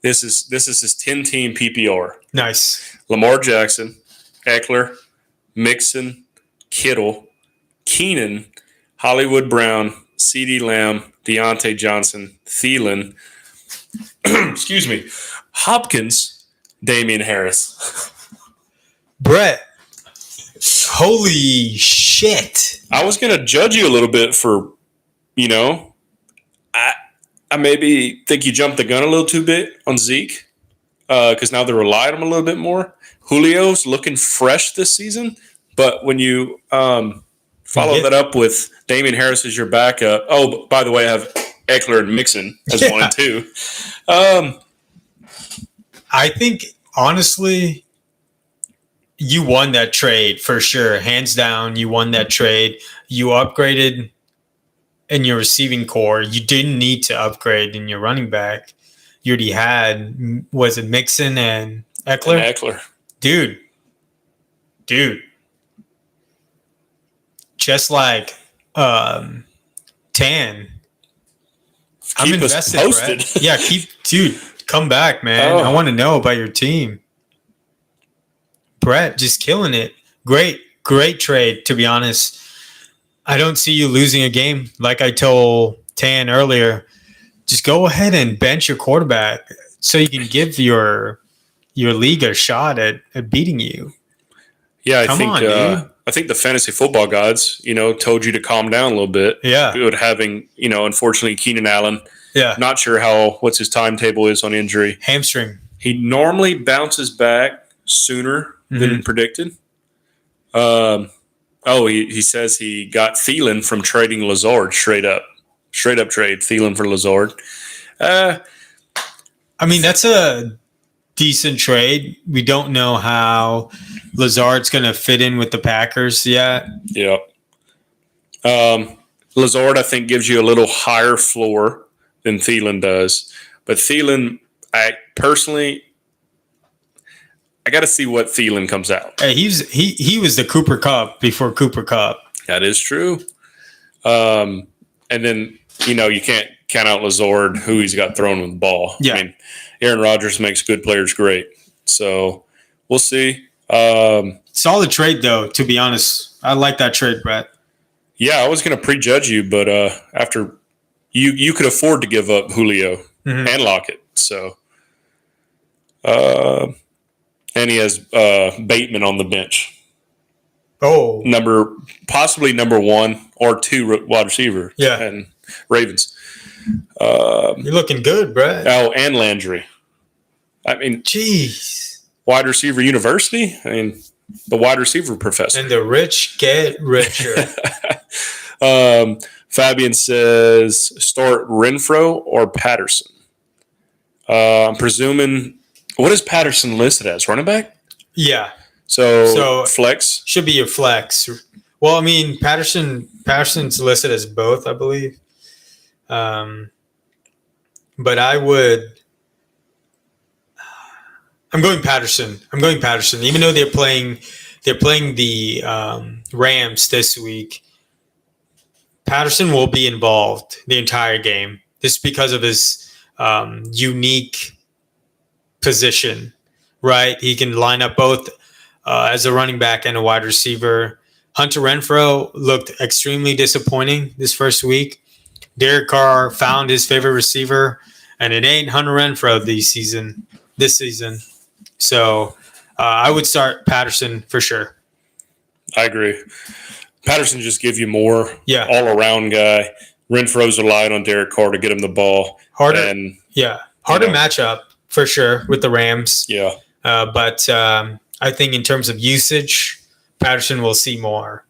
This is his 10-team PPR. Nice. Lamar Jackson, Eckler, Mixon, Kittle, Keenan, Hollywood Brown, CeeDee Lamb, Deontay Johnson, Thielen, excuse me, Hopkins, Damian Harris. Brett, holy shit. I was going to judge you a little bit for, I maybe think you jumped the gun a little too bit on Zeke because now they rely on him a little bit more. Julio's looking fresh this season, but when you follow that up with Damian Harris as your backup. Oh, by the way, I have Eckler and Mixon as 1 and 2. I think, honestly, you won that trade for sure. Hands down, you won that trade. You upgraded in your receiving core. You didn't need to upgrade in your running back. You already had, was it Mixon and Eckler? And Eckler. Dude. Just like Tan. I'm invested, posted. Brett. Yeah, come back, man. I want to know about your team. Brett, just killing it. Great trade, to be honest. I don't see you losing a game. Like I told Tan earlier, just go ahead and bench your quarterback so you can give your league a shot at beating you. Yeah, I think the fantasy football gods, told you to calm down a little bit. Yeah. With having, unfortunately, Keenan Allen. Yeah. Not sure what's his timetable is on injury. Hamstring. He normally bounces back sooner than predicted. He says he got Thielen from trading Lazard straight up trade Thielen for Lazard. I mean, that's a decent trade. We don't know how Lazard's going to fit in with the Packers yet. Yeah. Lazard, I think, gives you a little higher floor than Thielen does. But Thielen, I got to see what Thielen comes out. Hey, he was the Cooper Kupp before Cooper Kupp. That is true. And then, you can't count out Lazard, who he's got thrown with the ball. Yeah. I mean, Aaron Rodgers makes good players great. So we'll see. Solid trade, though, to be honest. I like that trade, Brett. Yeah, I was going to prejudge you, but after you could afford to give up Julio and Lockett. So, and he has Bateman on the bench. Oh, possibly number 1 or 2 wide receiver. Yeah, and Ravens. You're looking good, Brett. Oh, and Landry. I mean, jeez, wide receiver university. I mean, the wide receiver professor. And the rich get richer. Fabian says start Renfro or Patterson. I'm presuming. What is Patterson listed as? Running back? Yeah. So flex? Should be a flex. Well, I mean, Patterson's listed as both, I believe. But I'm going Patterson. Even though they're playing the Rams this week. Patterson will be involved the entire game just because of his unique position, right? He can line up both as a running back and a wide receiver. Hunter Renfrow looked extremely disappointing this first week. Derek Carr found his favorite receiver, and it ain't Hunter Renfrow this season. So I would start Patterson for sure. I agree. Patterson just gives you more all-around guy. Renfro's relied on Derek Carr to get him the ball. Harder matchup for sure with the Rams. Yeah. But I think in terms of usage, Patterson will see more.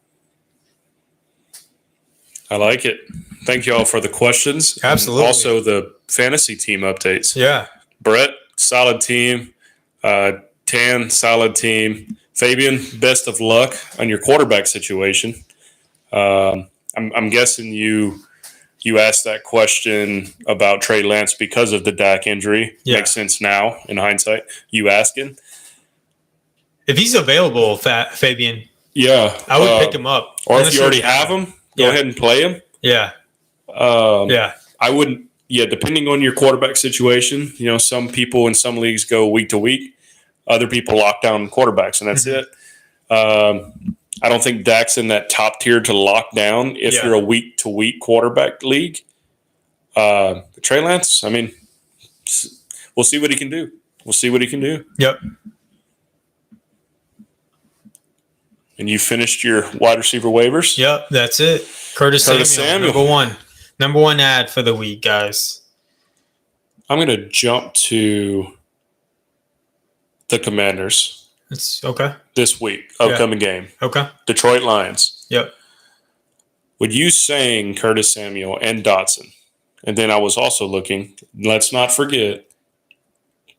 I like it. Thank you all for the questions. Absolutely. And also the fantasy team updates. Yeah. Brett, solid team. Tan, solid team. Fabian, best of luck on your quarterback situation. I'm guessing you asked that question about Trey Lance because of the Dak injury. Yeah. Makes sense now in hindsight. You asking? If he's available, Fabian, I would pick him up. Or if you already have him, go ahead and play him. Yeah. I wouldn't. Yeah, depending on your quarterback situation, some people in some leagues go week to week. Other people lock down quarterbacks, and that's it. I don't think Dak's in that top tier to lock down if you're a week-to-week quarterback league. Trey Lance, I mean, we'll see what he can do. Yep. And you finished your wide receiver waivers? Yep, that's it. Curtis Samuel. Number one ad for the week, guys. I'm going to jump to the Commanders. It's okay. This week, upcoming game. Okay. Detroit Lions. Yep. With you saying Curtis Samuel and Dotson, and then I was also looking, let's not forget,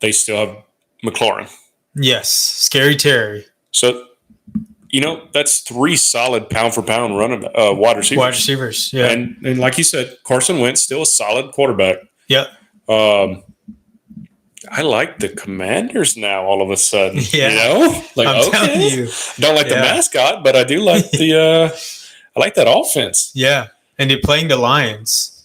they still have McLaurin. Yes. Scary Terry. So, that's 3 solid pound-for-pound wide receivers. Wide receivers, yeah. And like you said, Carson Wentz, still a solid quarterback. Yep. I like the Commanders now all of a sudden. Yeah. I'm telling you. Don't like the mascot, but I do like I like that offense. Yeah. And they're playing the Lions.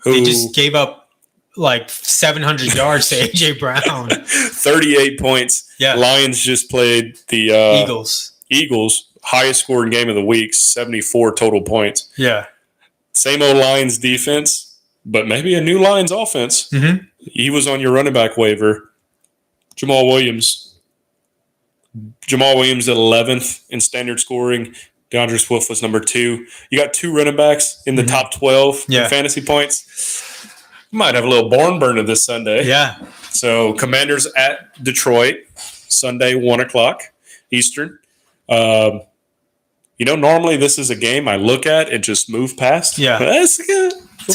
They just gave up like 700 yards to A.J. Brown. 38 points. Yeah. Lions just played the Eagles, highest scoring game of the week, 74 total points. Yeah. Same old Lions defense, but maybe a new Lions offense. Mm-hmm. He was on your running back waiver. Jamal Williams at 11th in standard scoring. DeAndre Swift was number 2. You got 2 running backs in the top 12 in fantasy points. You might have a little barn burner this Sunday. Yeah. So Commanders at Detroit, Sunday, 1 o'clock Eastern. Normally this is a game I look at and just move past. Yeah. We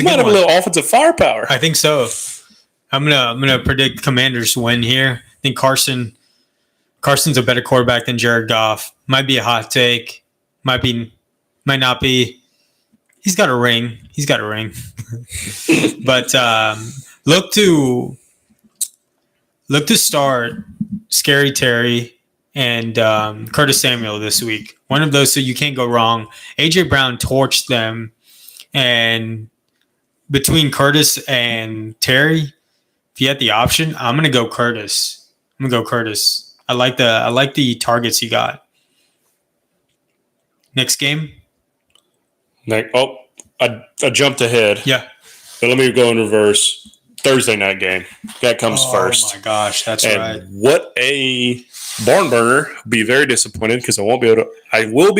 might have a little offensive firepower. I think so. I'm gonna predict Commanders win here. I think Carson's a better quarterback than Jared Goff. Might be a hot take. Might not be. He's got a ring. But look to start Scary Terry and Curtis Samuel this week. One of those, so you can't go wrong. A.J. Brown torched them, and between Curtis and Terry, if you had the option, I'm gonna go Curtis. I like the targets he got. Next game. I jumped ahead. Yeah. But let me go in reverse. Thursday night game. That comes first. Oh my gosh, that's right. What a barn burner. Be very disappointed because I will be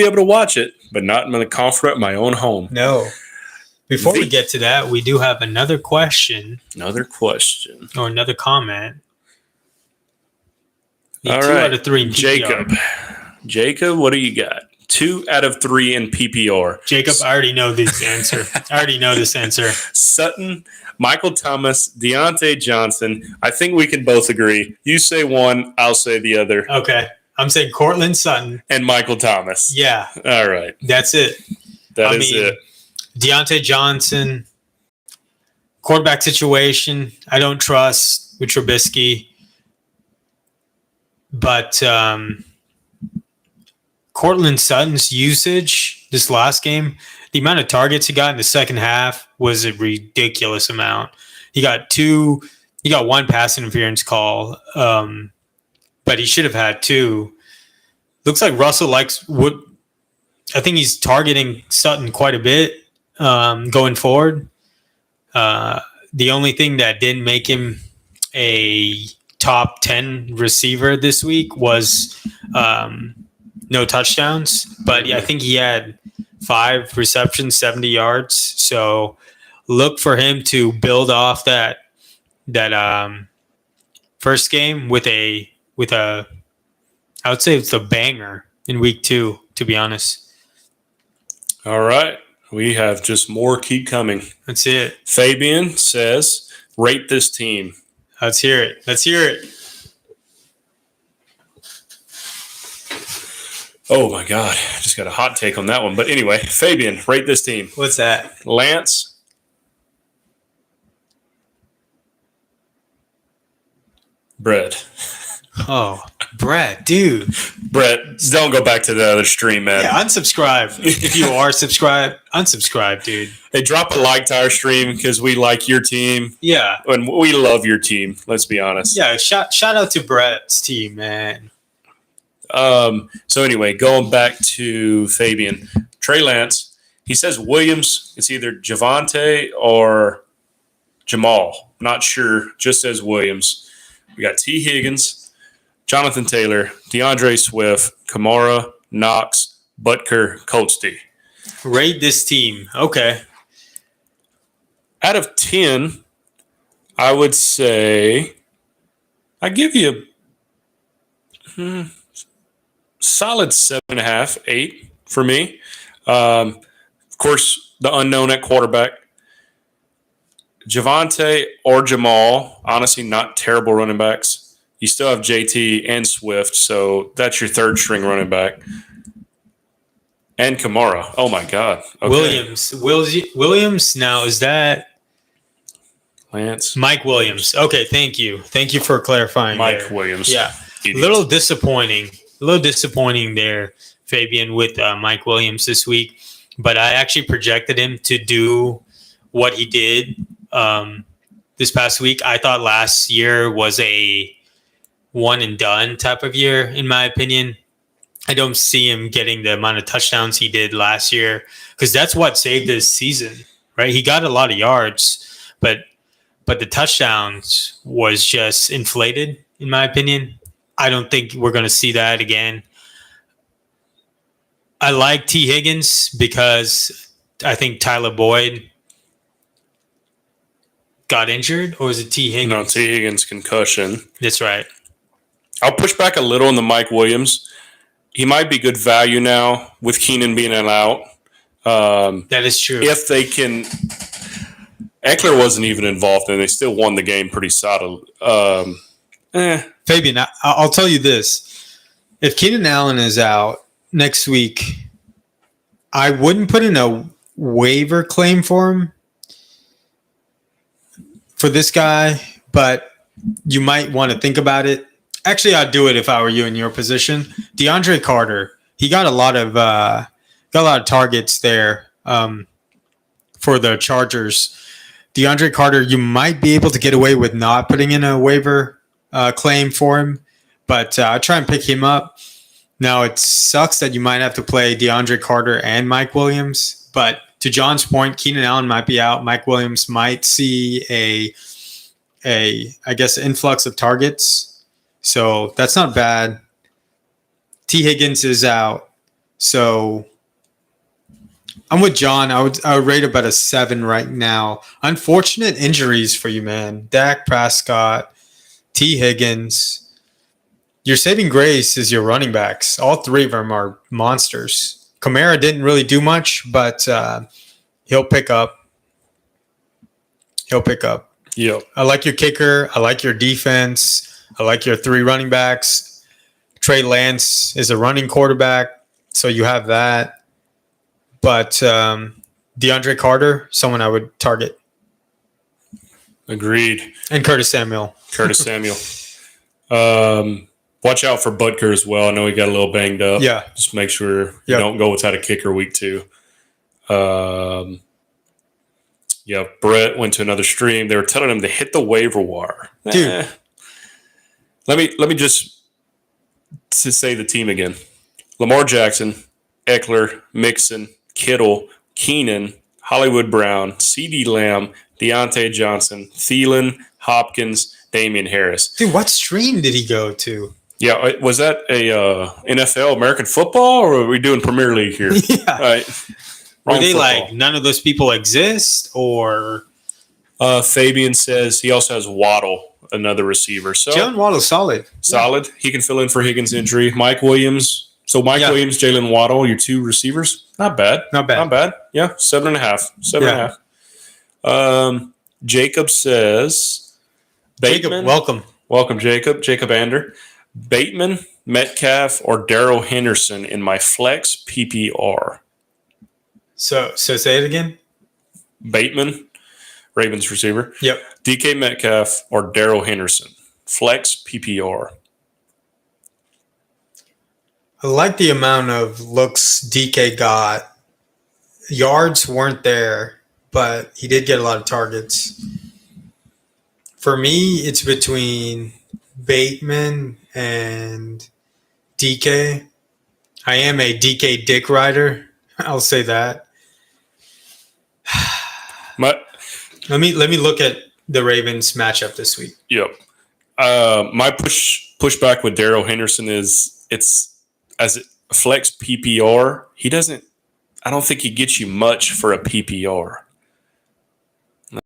able to watch it, but not in the comfort of my own home. No. Before we get to that, we do have another question. Or another comment. All 2 right. out of 3 in PPR. Jacob, what do you got? 2 out of 3 in PPR. Jacob, I already know this answer. Sutton, Michael Thomas, Deontay Johnson. I think we can both agree. You say one, I'll say the other. Okay. I'm saying Cortland Sutton. And Michael Thomas. Yeah. All right. That's it. That is it. Deontay Johnson, quarterback situation, I don't trust with Trubisky. But Cortland Sutton's usage this last game, the amount of targets he got in the second half was a ridiculous amount. He got 1 pass interference call, but he should have had 2. Looks like Russell I think he's targeting Sutton quite a bit going forward. The only thing that didn't make him a top 10 receiver this week was no touchdowns, but I think he had 5 receptions, 70 yards. So look for him to build off that first game with a I would say it's a banger in week 2, to be honest. All right. We have just more keep coming. That's it. Fabian says, rate this team. Let's hear it. Oh, my God. I just got a hot take on that one. But anyway, Fabian, rate this team. What's that? Lance. Brett. Oh, Brett, dude. Brett, don't go back to the other stream, man. Yeah, unsubscribe. If you are subscribed, unsubscribe, dude. Hey, drop a like to our stream because we like your team. Yeah. And we love your team, let's be honest. Yeah, shout out to Brett's team, man. So anyway, going back to Fabian. Trey Lance, he says Williams, it's either Javonte or Jamal. Not sure, just says Williams. We got T. Higgins, Jonathan Taylor, DeAndre Swift, Kamara, Knox, Butker, Coltsty. Rate this team. Okay. Out of 10, I would say I give you a solid 7.5, 8 for me. Of course, the unknown at quarterback. Javonte or Jamal, honestly, not terrible running backs. You still have JT and Swift, so that's your third string running back. And Kamara. Oh, my God. Okay. Williams. Now, is that Lance. Mike Williams? Okay, thank you. Thank you for clarifying. Mike there. Williams. Yeah. Idiot. A little disappointing there, Fabian, with Mike Williams this week. But I actually projected him to do what he did this past week. I thought last year was a one and done type of year, in my opinion. I don't see him getting the amount of touchdowns he did last year because that's what saved his season, right? He got a lot of yards, but the touchdowns was just inflated, in my opinion. I don't think we're going to see that again. I like T. Higgins because I think Tyler Boyd got injured, or is it T. Higgins? No, T. Higgins concussion. That's right. I'll push back a little on the Mike Williams. He might be good value now with Keenan being out. That is true. If they can, Eckler wasn't even involved, and they still won the game pretty solid. Fabian, I'll tell you this: if Keenan Allen is out next week, I wouldn't put in a waiver claim for him for this guy, but you might want to think about it. Actually, I'd do it if I were you in your position. DeAndre Carter, he got a lot of targets there for the Chargers. DeAndre Carter, you might be able to get away with not putting in a waiver claim for him, but try and pick him up. Now, it sucks that you might have to play DeAndre Carter and Mike Williams, but to John's point, Keenan Allen might be out. Mike Williams might see I guess, influx of targets. So that's not bad. T. Higgins is out. So I'm with John. I would rate about a 7 right now. Unfortunate injuries for you, man. Dak Prescott, T. Higgins. Your saving grace is your running backs. All three of them are monsters. Kamara didn't really do much, but he'll pick up. Yep. I like your kicker. I like your defense. I like your 3 running backs. Trey Lance is a running quarterback, so you have that. But DeAndre Carter, someone I would target. Agreed. And Curtis Samuel. Watch out for Butker as well. I know he got a little banged up. Yeah. Just make sure you don't go without a kicker week 2. Brett went to another stream. They were telling him to hit the waiver wire. Dude. Let me just say the team again. Lamar Jackson, Eckler, Mixon, Kittle, Keenan, Hollywood Brown, CeeDee Lamb, Deontay Johnson, Thielen, Hopkins, Damian Harris. Dude, what stream did he go to? Yeah, was that a NFL American football, or are we doing Premier League here? Yeah. Right. Were they like none of those people exist, or? Fabian says he also has Waddle, another receiver. So Jalen Waddle's solid. Yeah. He can fill in for Higgins' injury. Mike Williams. So Williams, Jalen Waddle, your 2 receivers. Not bad. Yeah, 7.5. 7.5. Jacob says Bateman. Jacob, welcome, Jacob. Jacob Ander. Bateman, Metcalf, or Darrell Henderson in my flex PPR. So say it again. Bateman, Ravens receiver. Yep. DK Metcalf or Darrell Henderson. Flex PPR. I like the amount of looks DK got. Yards weren't there, but he did get a lot of targets. For me, it's between Bateman and DK. I am a DK dick rider. I'll say that. Let me look at the Ravens matchup this week. Yep. My pushback with Darrell Henderson is flex PPR, he doesn't. I don't think he gets you much for a PPR. Let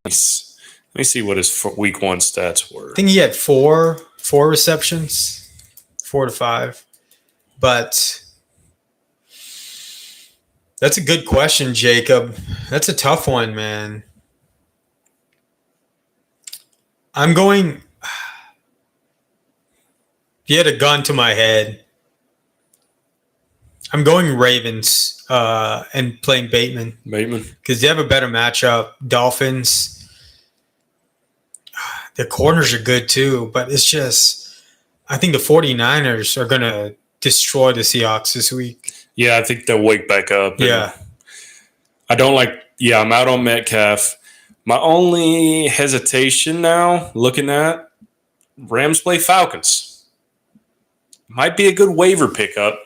me see what his week 1 stats were. I think he had four receptions, 4 to 5. But that's a good question, Jacob. That's a tough one, man. I'm going. If you had a gun to my head, I'm going Ravens and playing Bateman. Because they have a better matchup. Dolphins. The corners are good too, but it's just, I think the 49ers are going to destroy the Seahawks this week. Yeah, I think they'll wake back up. Yeah. I don't like, I'm out on Metcalf. My only hesitation now, looking at Rams play Falcons. Might be a good waiver pickup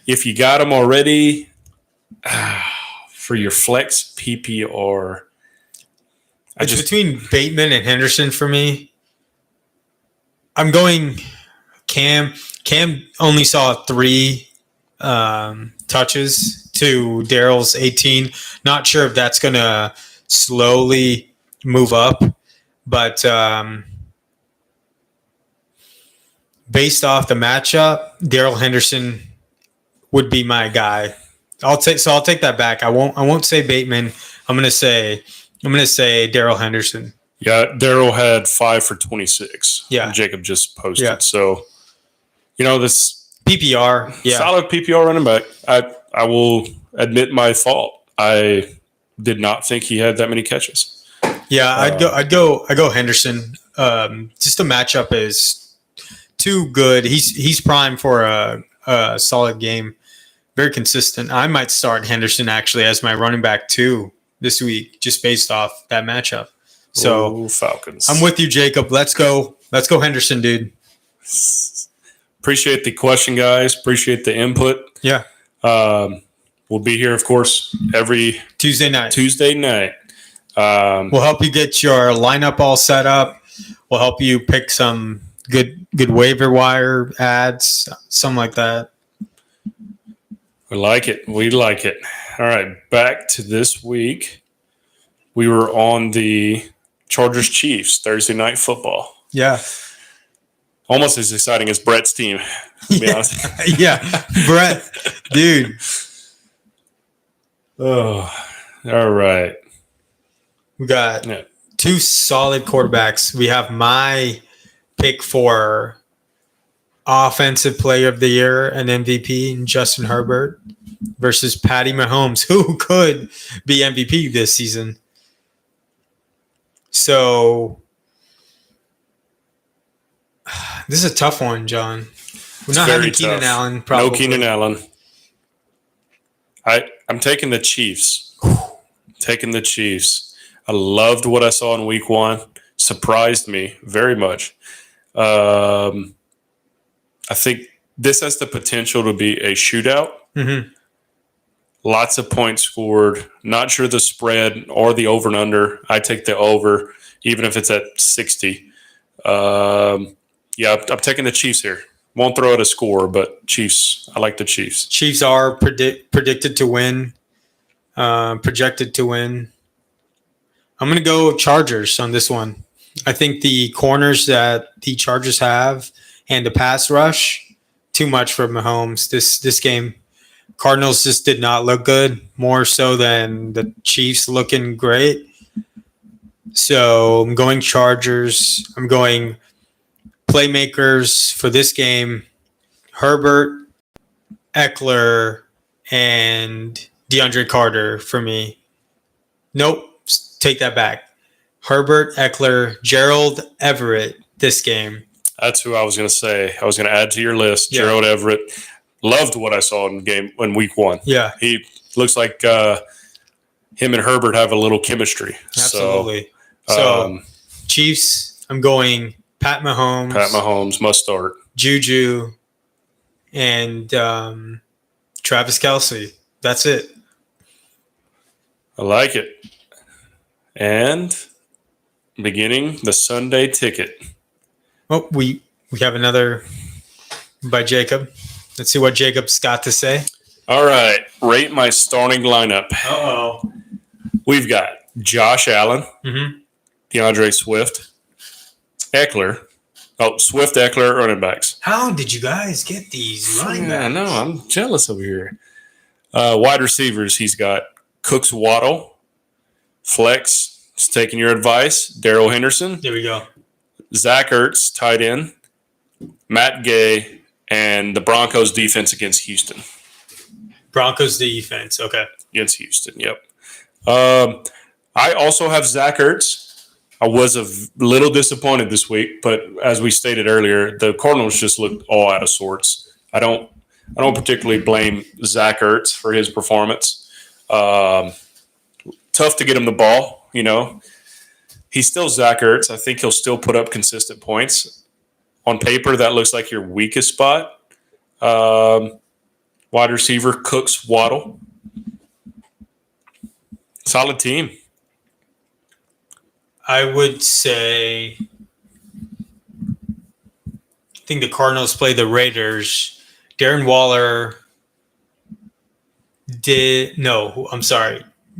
if you got them already for your flex PPR. It's between Bateman and Henderson for me. I'm going Cam. Cam only saw 3 touches to Daryl's 18. Not sure if that's going to slowly move up, but based off the matchup, Daryl Henderson would be my guy. I'll take that back. I won't say Bateman. I'm gonna say Daryl Henderson. Yeah, Daryl had 5 for 26. Yeah, Jacob just posted. Yeah. So, this PPR, solid PPR running back. I will admit my fault. I did not think he had that many catches. Yeah, I'd go Henderson. Just the matchup is too good. He's primed for a solid game. Very consistent. I might start Henderson actually as my running back too this week, just based off that matchup. So Falcons. I'm with you, Jacob. Let's go Henderson, dude. Appreciate the question, guys. Appreciate the input. Yeah. We'll be here, of course, every Tuesday night. We'll help you get your lineup all set up. We'll help you pick some good waiver wire ads, something like that. We like it. All right, back to this week. We were on the Chargers-Chiefs Thursday Night Football. Yeah. Almost as exciting as Brett's team, to be honest. Yeah, Brett, dude. Oh, all right. We got 2 solid quarterbacks. We have my pick for Offensive Player of the Year and MVP, Justin Herbert, versus Patty Mahomes, who could be MVP this season. So this is a tough one, John. We're not having Keenan Allen, probably. No Keenan Allen. I'm taking the Chiefs. I loved what I saw in week 1. Surprised me very much. I think this has the potential to be a shootout. Mm-hmm. Lots of points scored. Not sure the spread or the over and under. I take the over, even if it's at 60. I'm taking the Chiefs here. Won't throw out a score, but Chiefs. I like the Chiefs. Chiefs are predicted to win, projected to win. I'm going to go Chargers on this one. I think the corners that the Chargers have and the pass rush, too much for Mahomes this game. Cardinals just did not look good, more so than the Chiefs looking great. So I'm going Chargers. I'm going playmakers for this game, Herbert, Eckler, and DeAndre Carter for me. Nope, take that back. Herbert, Eckler, Gerald Everett this game. That's who I was going to say. I was going to add to your list. Yeah. Gerald Everett. Loved what I saw in the game in week 1. Yeah. He looks like him and Herbert have a little chemistry. Absolutely. So Chiefs, I'm going Pat Mahomes. Pat Mahomes must start. Juju and Travis Kelce. That's it. I like it. And beginning the Sunday ticket. Oh, we have another by Jacob. Let's see what Jacob's got to say. All right. Rate my starting lineup. Uh-oh. We've got Josh Allen, Mm-hmm. DeAndre Swift, Eckler. Oh, Swift, Eckler, running backs. How did you guys get these running backs? I know. I'm jealous over here. Wide receivers, he's got Cooks Waddle. Flex, just taking your advice. Darrell Henderson. There we go. Zach Ertz, tight end. Matt Gay, and the Broncos defense against Houston. Broncos defense. Okay. Against Houston, yep. I also have Zach Ertz. I was a little disappointed this week, but as we stated earlier, the Cardinals just looked all out of sorts. I don't particularly blame Zach Ertz for his performance. Tough to get him the ball, you know. He's still Zach Ertz. I think he'll still put up consistent points. On paper, that looks like your weakest spot. Wide receiver, Cooks, Waddle. Solid team. I would say I think the Cardinals play the Raiders. Darren Waller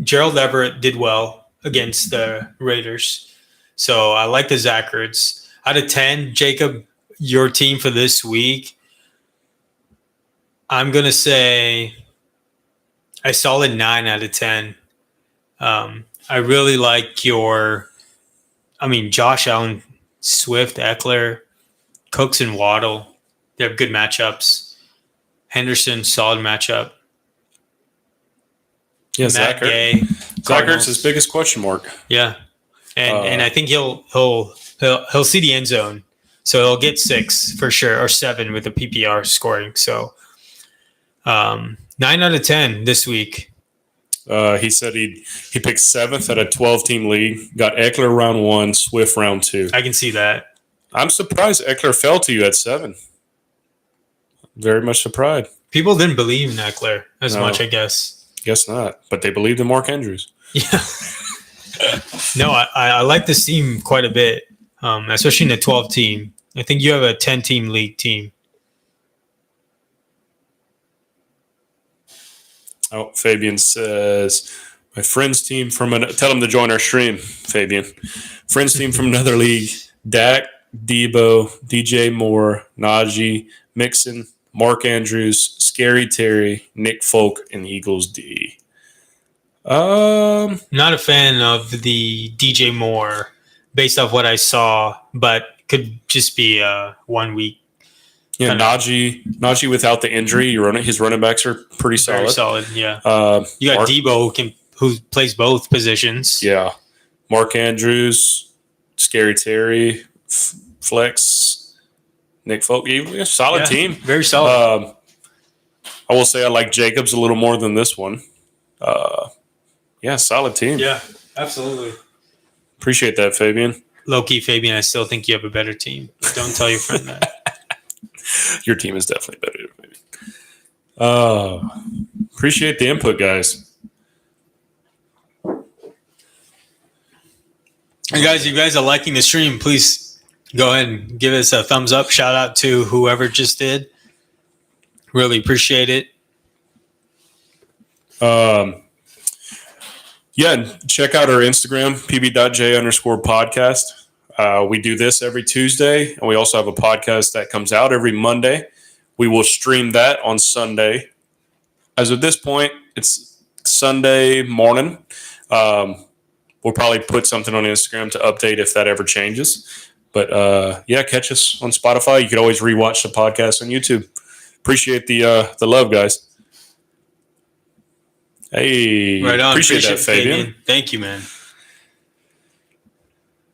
Gerald Everett did well against the Raiders. So I like the Zach Ertz. Out of 10, Jacob, your team for this week, I'm going to say a solid 9 out of 10. I really like Josh Allen, Swift, Eckler, Cooks, and Waddle. They have good matchups. Henderson, solid matchup. Yeah, Matt Gay, Zach Ertz is biggest question mark. Yeah, and I think he'll see the end zone, so he'll get 6 for sure or 7 with the PPR scoring. So 9 out of 10 this week. He said he picked 7th at a 12-team league. Got Eckler round 1, Swift round 2. I can see that. I'm surprised Eckler fell to you at 7. Very much surprised. People didn't believe in Eckler as much, I guess. Guess not, but they believed in Mark Andrews. Yeah. No, I like this team quite a bit, especially in the 12 team. I think you have a 10-team league team. Oh, Fabian says, my friend's team tell him to join our stream, Fabian. Friend's team from another league, Dak, Debo, DJ Moore, Najee, Mixon, Mark Andrews, Scary Terry, Nick Folk, and Eagles D. Not a fan of the DJ Moore based off what I saw, but could just be 1 week. Yeah, Najee without the injury, his running backs are pretty solid. Very solid, yeah. You got Debo who plays both positions. Yeah. Mark Andrews, Scary Terry, Flex, Nick Folk. Solid team. Very solid. I will say I like Jacobs a little more than this one. Solid team. Yeah, absolutely. Appreciate that, Fabian. Low-key, Fabian, I still think you have a better team. Don't tell your friend that. Your team is definitely better than Fabian. Appreciate the input, guys. And guys, if you guys are liking the stream, please go ahead and give us a thumbs up. Shout out to whoever just did. Really appreciate it. Check out our Instagram, pb.j_podcast. We do this every Tuesday, and we also have a podcast that comes out every Monday. We will stream that on Sunday. As of this point, it's Sunday morning. We'll probably put something on Instagram to update if that ever changes. But, catch us on Spotify. You can always rewatch the podcast on YouTube. Appreciate the love, guys. Hey, right on. Appreciate that, Fabian. Thank you, man.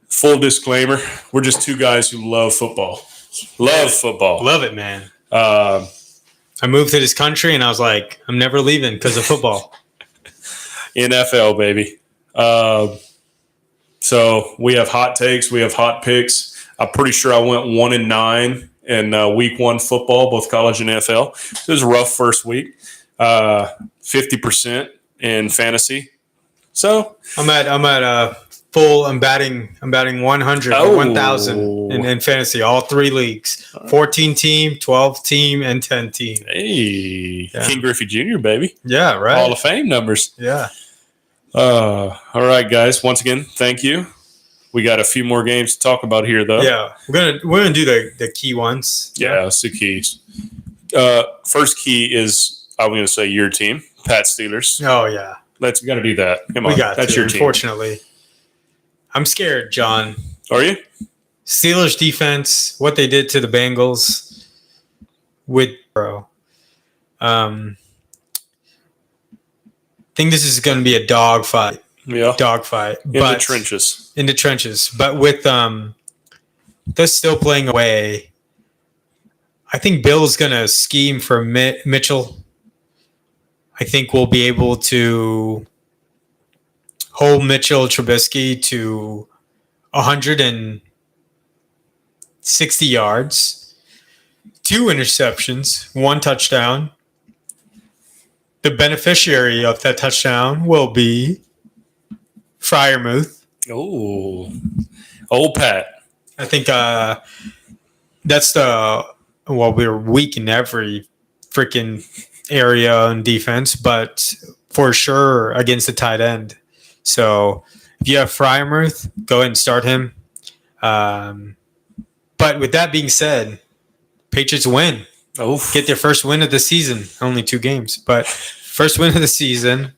Full disclaimer, we're just two guys who love football. Football. Love it, man. I moved to this country, and I was like, I'm never leaving because of football. NFL, baby. So we have hot takes. We have hot picks. I'm pretty sure I went 1-9 in week 1 football, both college and NFL. It was a rough first week. 50% in fantasy. So I'm at full. I'm batting 100 or 1,000 in fantasy. All 3 leagues: 14 team, 12 team, and 10 team. Hey, King Griffey Jr., baby. Yeah, right. Hall of Fame numbers. Yeah. All right, guys. Once again, thank you. We got a few more games to talk about here, though. Yeah, we're gonna do the key ones. Yeah, it's the keys. First key is I'm going to say your team, Pat Steelers. Oh yeah, We got to do that. Come on, that's your team. Unfortunately, I'm scared, John. Are you? Steelers defense, what they did to the Bengals with bro. I think this is going to be a dogfight. Yeah, dogfight in the trenches. In the trenches, but with they're still playing away. I think Bill's going to scheme for Mitchell. I think we'll be able to hold Mitchell Trubisky to 160 yards, 2 interceptions, 1 touchdown. The beneficiary of that touchdown will be Freiermuth. Oh, old Pat. I think that's we're weak in every freaking area in defense, but for sure against the tight end. So if you have Freiermuth, go ahead and start him. But with that being said, Patriots win. Oh, get their first win of the season. Only 2 games, but first win of the season.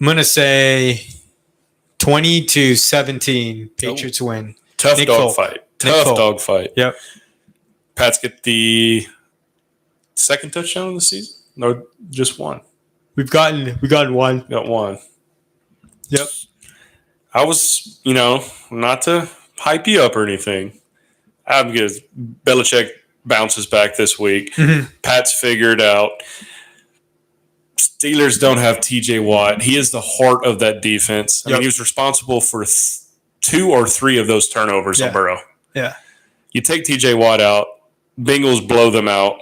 I'm going to say 20-17. Patriots win. Tough dogfight. Tough dogfight. Yep. Pats get the second touchdown of the season? No, just 1. We got 1. Got 1. Yep. I was, not to hype you up or anything. I'm good. Belichick bounces back this week. Mm-hmm. Pat's figured out. Steelers don't have TJ Watt. He is the heart of that defense. I mean, he was responsible for 2 or 3 of those turnovers on Burrow. Yeah. You take TJ Watt out, Bengals blow them out.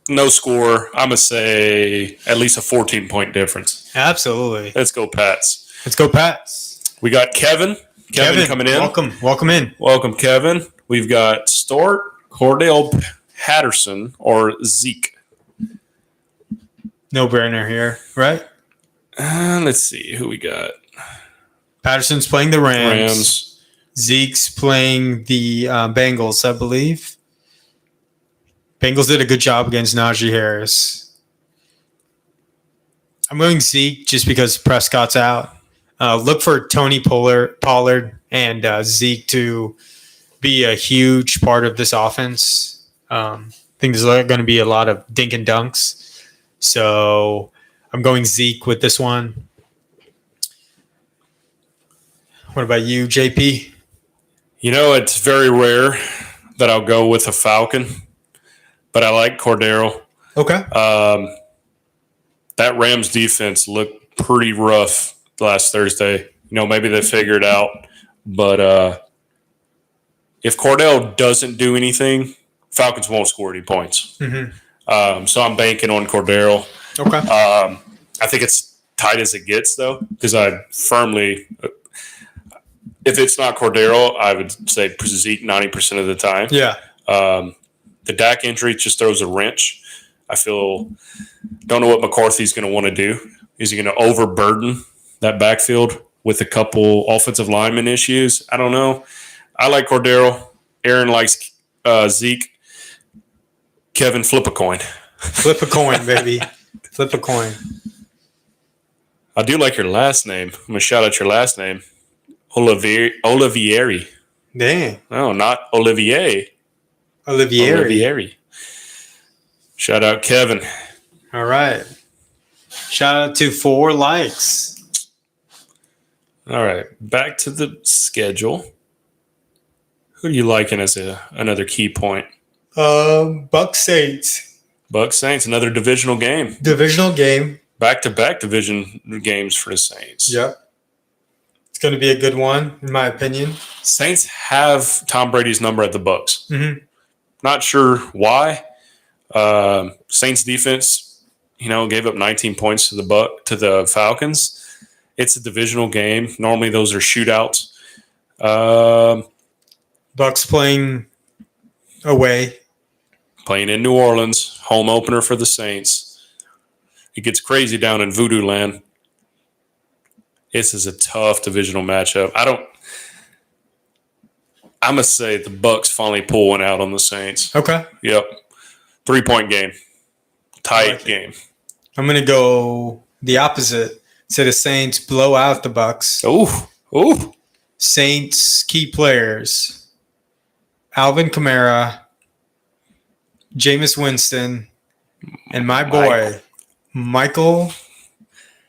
No score. I'm going to say at least a 14-point difference. Absolutely. Let's go, Pats. Let's go, Pats. We got Kevin. Kevin coming in. Welcome in. Welcome, Kevin. We've got Stort, Cordell Patterson, or Zeke. No brainer here, right? Let's see who we got. Patterson's playing the Rams. Zeke's playing the Bengals, I believe. Bengals did a good job against Najee Harris. I'm going Zeke just because Prescott's out. Look for Tony Pollard and Zeke to be a huge part of this offense. I think there's going to be a lot of dink and dunks. So I'm going Zeke with this one. What about you, JP? It's very rare that I'll go with a Falcon, but I like Cordero. Okay. That Rams defense looked pretty rough last Thursday. Maybe they figured it out, but if Cordell doesn't do anything, Falcons won't score any points. Mm-hmm. So I'm banking on Cordero. Okay. I think it's tight as it gets, though, because I firmly, if it's not Cordero, I would say Zeke 90% of the time. Yeah. The Dak injury just throws a wrench. I don't know what McCarthy's going to want to do. Is he going to overburden that backfield with a couple offensive lineman issues? I don't know. I like Cordero. Aaron likes Zeke. Kevin, flip a coin. Flip a coin, baby. Flip a coin. I do like your last name. I'm going to shout out your last name. Olivieri. Dang. No, not Olivier. Olivieri. Shout out Kevin. All right. Shout out to 4 likes. All right. Back to the schedule. Who are you liking as another key point? Bucs Saints. Bucs Saints, another divisional game. Divisional game. Back-to-back division games for the Saints. Yep. It's going to be a good one, in my opinion. Saints have Tom Brady's number at the Bucs. Mm-hmm. Not sure why. Saints defense gave up 19 points to the Falcons. It's a divisional game. Normally those are shootouts. Bucks playing away. Playing in New Orleans, home opener for the Saints. It gets crazy down in Voodoo Land. This is a tough divisional matchup. I'm gonna say the Bucks finally pull one out on the Saints. Okay. Yep. 3-point game. Tight game. I'm gonna go the opposite. Say the Saints blow out the Bucks. Ooh. Saints key players: Alvin Kamara, Jameis Winston, and my boy Michael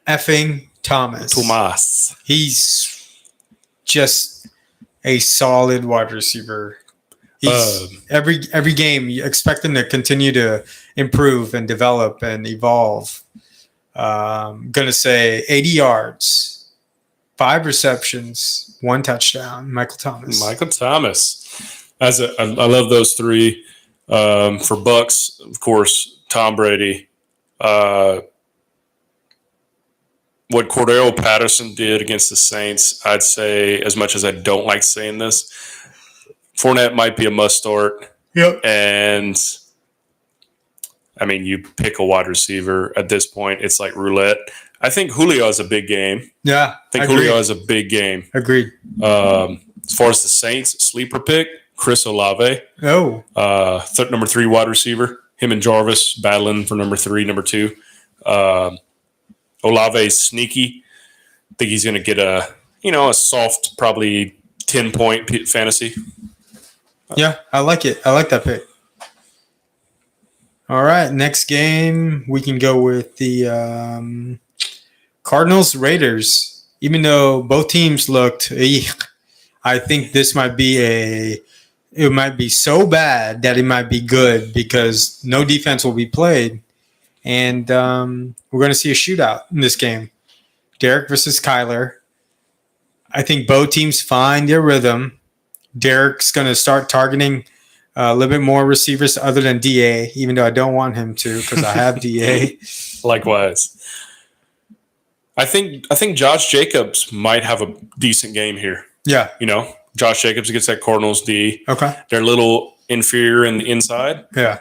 effing Thomas. He's just a solid wide receiver. He's every game you expect him to continue to improve and develop and evolve. Gonna say 80 yards, 5 receptions, 1 touchdown. Michael Thomas. I love those three. For Bucks, of course, Tom Brady. What Cordero Patterson did against the Saints, I'd say, as much as I don't like saying this, Fournette might be a must start. Yep. And I mean, you pick a wide receiver at this point, it's like roulette. I think Julio has a big game. Yeah. I think Julio has a big game. Agreed. As far as the Saints, sleeper pick, Chris Olave. Oh. Number 3 wide receiver. Him and Jarvis battling for number 3, number 2. Olave's sneaky. I think he's going to get a soft, probably 10-point fantasy. Yeah, I like it. I like that pick. All right, next game, we can go with the Cardinals-Raiders. Even though both teams looked, I think this might be it might be so bad that it might be good because no defense will be played. And we're going to see a shootout in this game. Derek versus Kyler. I think both teams find their rhythm. Derek's going to start targeting a little bit more receivers other than DA, even though I don't want him to because I have DA. Likewise. I think Josh Jacobs might have a decent game here. Yeah. Josh Jacobs against that Cardinals D. Okay. They're a little inferior in the inside. Yeah.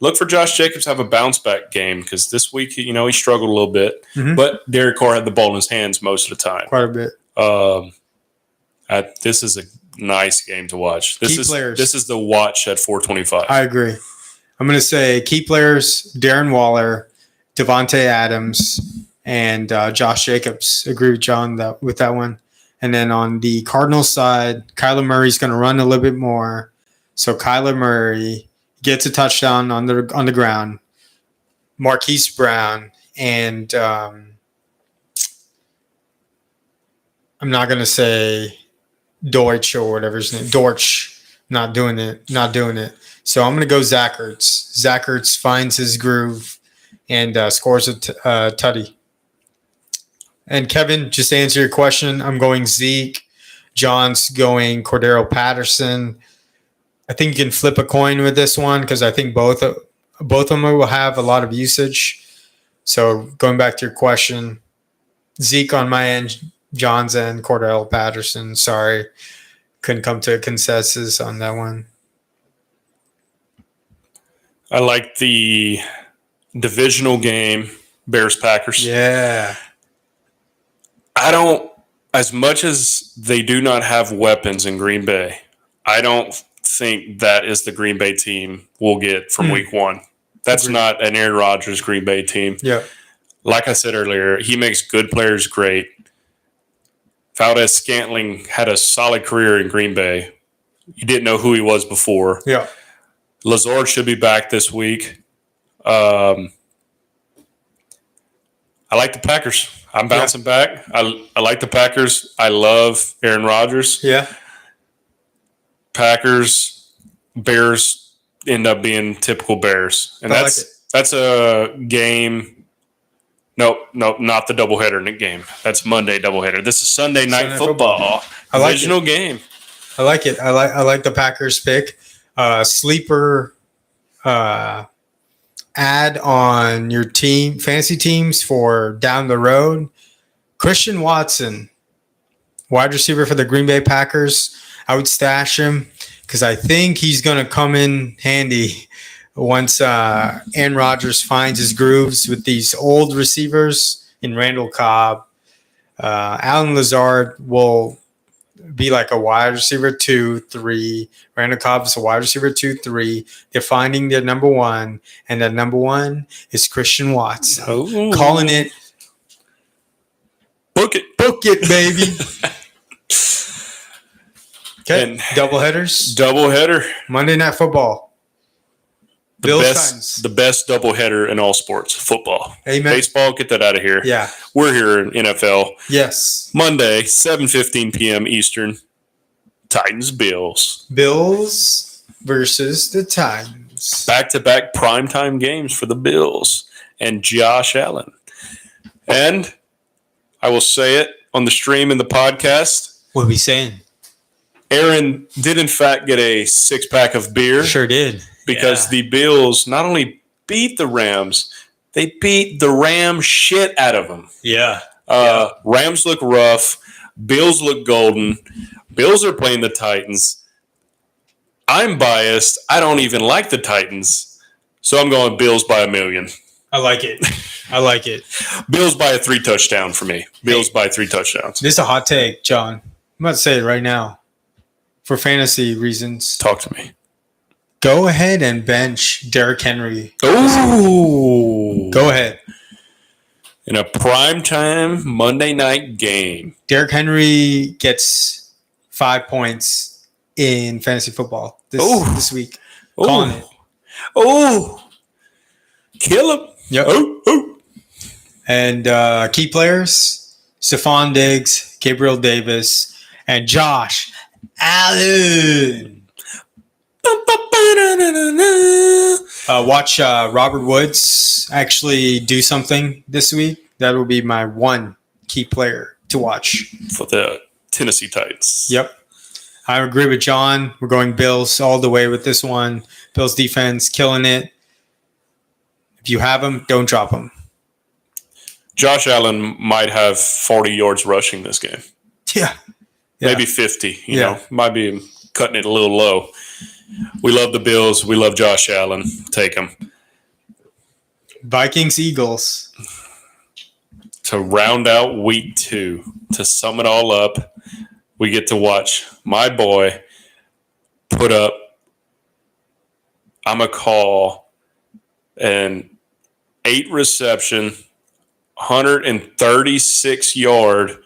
Look for Josh Jacobs to have a bounce back game because this week, he struggled a little bit. Mm-hmm. But Derek Carr had the ball in his hands most of the time. Quite a bit. This is a nice game to watch. This is the watch at 425. I agree. I'm going to say key players: Darren Waller, Devontae Adams, and Josh Jacobs. Agree with John with that one. And then on the Cardinals side, Kyler Murray's going to run a little bit more. So Kyler Murray gets a touchdown on the ground. Marquise Brown and I'm not going to say Deutsch or whatever his name. Dortch. Not doing it. So I'm going to go Zach Ertz. Zach Ertz finds his groove and scores a tutty. And Kevin, just to answer your question, I'm going Zeke. John's going Cordero Patterson. I think you can flip a coin with this one because I think both of them will have a lot of usage. So going back to your question, Zeke on my end, John's end, Cordero Patterson. Sorry, couldn't come to a consensus on that one. I like the divisional game, Bears-Packers. Yeah. As much as they do not have weapons in Green Bay, I don't think that is the Green Bay team we'll get from week 1. That's not an Aaron Rodgers Green Bay team. Yeah. Like I said earlier, he makes good players great. Valdez-Scantling had a solid career in Green Bay. You didn't know who he was before. Yeah. Lazard should be back this week. I like the Packers. I'm bouncing back. I like the Packers. I love Aaron Rodgers. Yeah. Packers, Bears end up being typical Bears. And that's a game. Nope, not the doubleheader in the game. That's Monday doubleheader. This is Sunday night football. Divisional game. I like it. I like the Packers pick. Sleeper add on your team fantasy teams for down the road, Christian Watson, wide receiver for the Green Bay Packers. I would stash him because I think he's going to come in handy once Aaron Rodgers finds his grooves with these old receivers in Randall Cobb. Alan Lazard will be like a wide receiver 2, 3. Randall Cobb is a wide receiver 2, 3. They're finding their number one, and that number one is Christian Watson. Oh. Calling it. Book it. Book it, baby. Okay, doubleheaders. Doubleheader. Monday Night Football. Bills Titans. The best doubleheader in all sports. Football. Amen. Baseball, get that out of here. Yeah. We're here in NFL. Yes. Monday, 7:15 p.m. Eastern. Titans, Bills. Bills versus the Titans. Back-to-back primetime games for the Bills and Josh Allen. And I will say it on the stream and the podcast. What are we saying? Aaron did, in fact, get a 6-pack of beer. Sure did. Because the Bills not only beat the Rams, they beat the Ram shit out of them. Yeah. Rams look rough. Bills look golden. Bills are playing the Titans. I'm biased. I don't even like the Titans. So I'm going Bills by 1 million. I like it. I like it. Bills by a 3 touchdown for me. Bills by 3 touchdowns. This is a hot take, John. I'm about to say it right now. For fantasy reasons. Talk to me. Go ahead and bench Derrick Henry. Oh. Go ahead. In a primetime Monday night game. Derrick Henry gets 5 points in fantasy football this week. Calling it. Oh. Kill him. Yep. Oh. And key players, Stephon Diggs, Gabriel Davis, and Josh Allen. Watch Robert Woods actually do something this week. That will be my one key player to watch. For the Tennessee Titans. Yep. I agree with John. We're going Bills all the way with this one. Bills defense killing it. If you have them, don't drop them. Josh Allen might have 40 yards rushing this game. Yeah. Maybe 50. You know, might be cutting it a little low. We love the Bills. We love Josh Allen. Take him. Vikings, Eagles. To round out week 2, to sum it all up, we get to watch my boy put up, I'm going to call an 8 reception, 136 yard,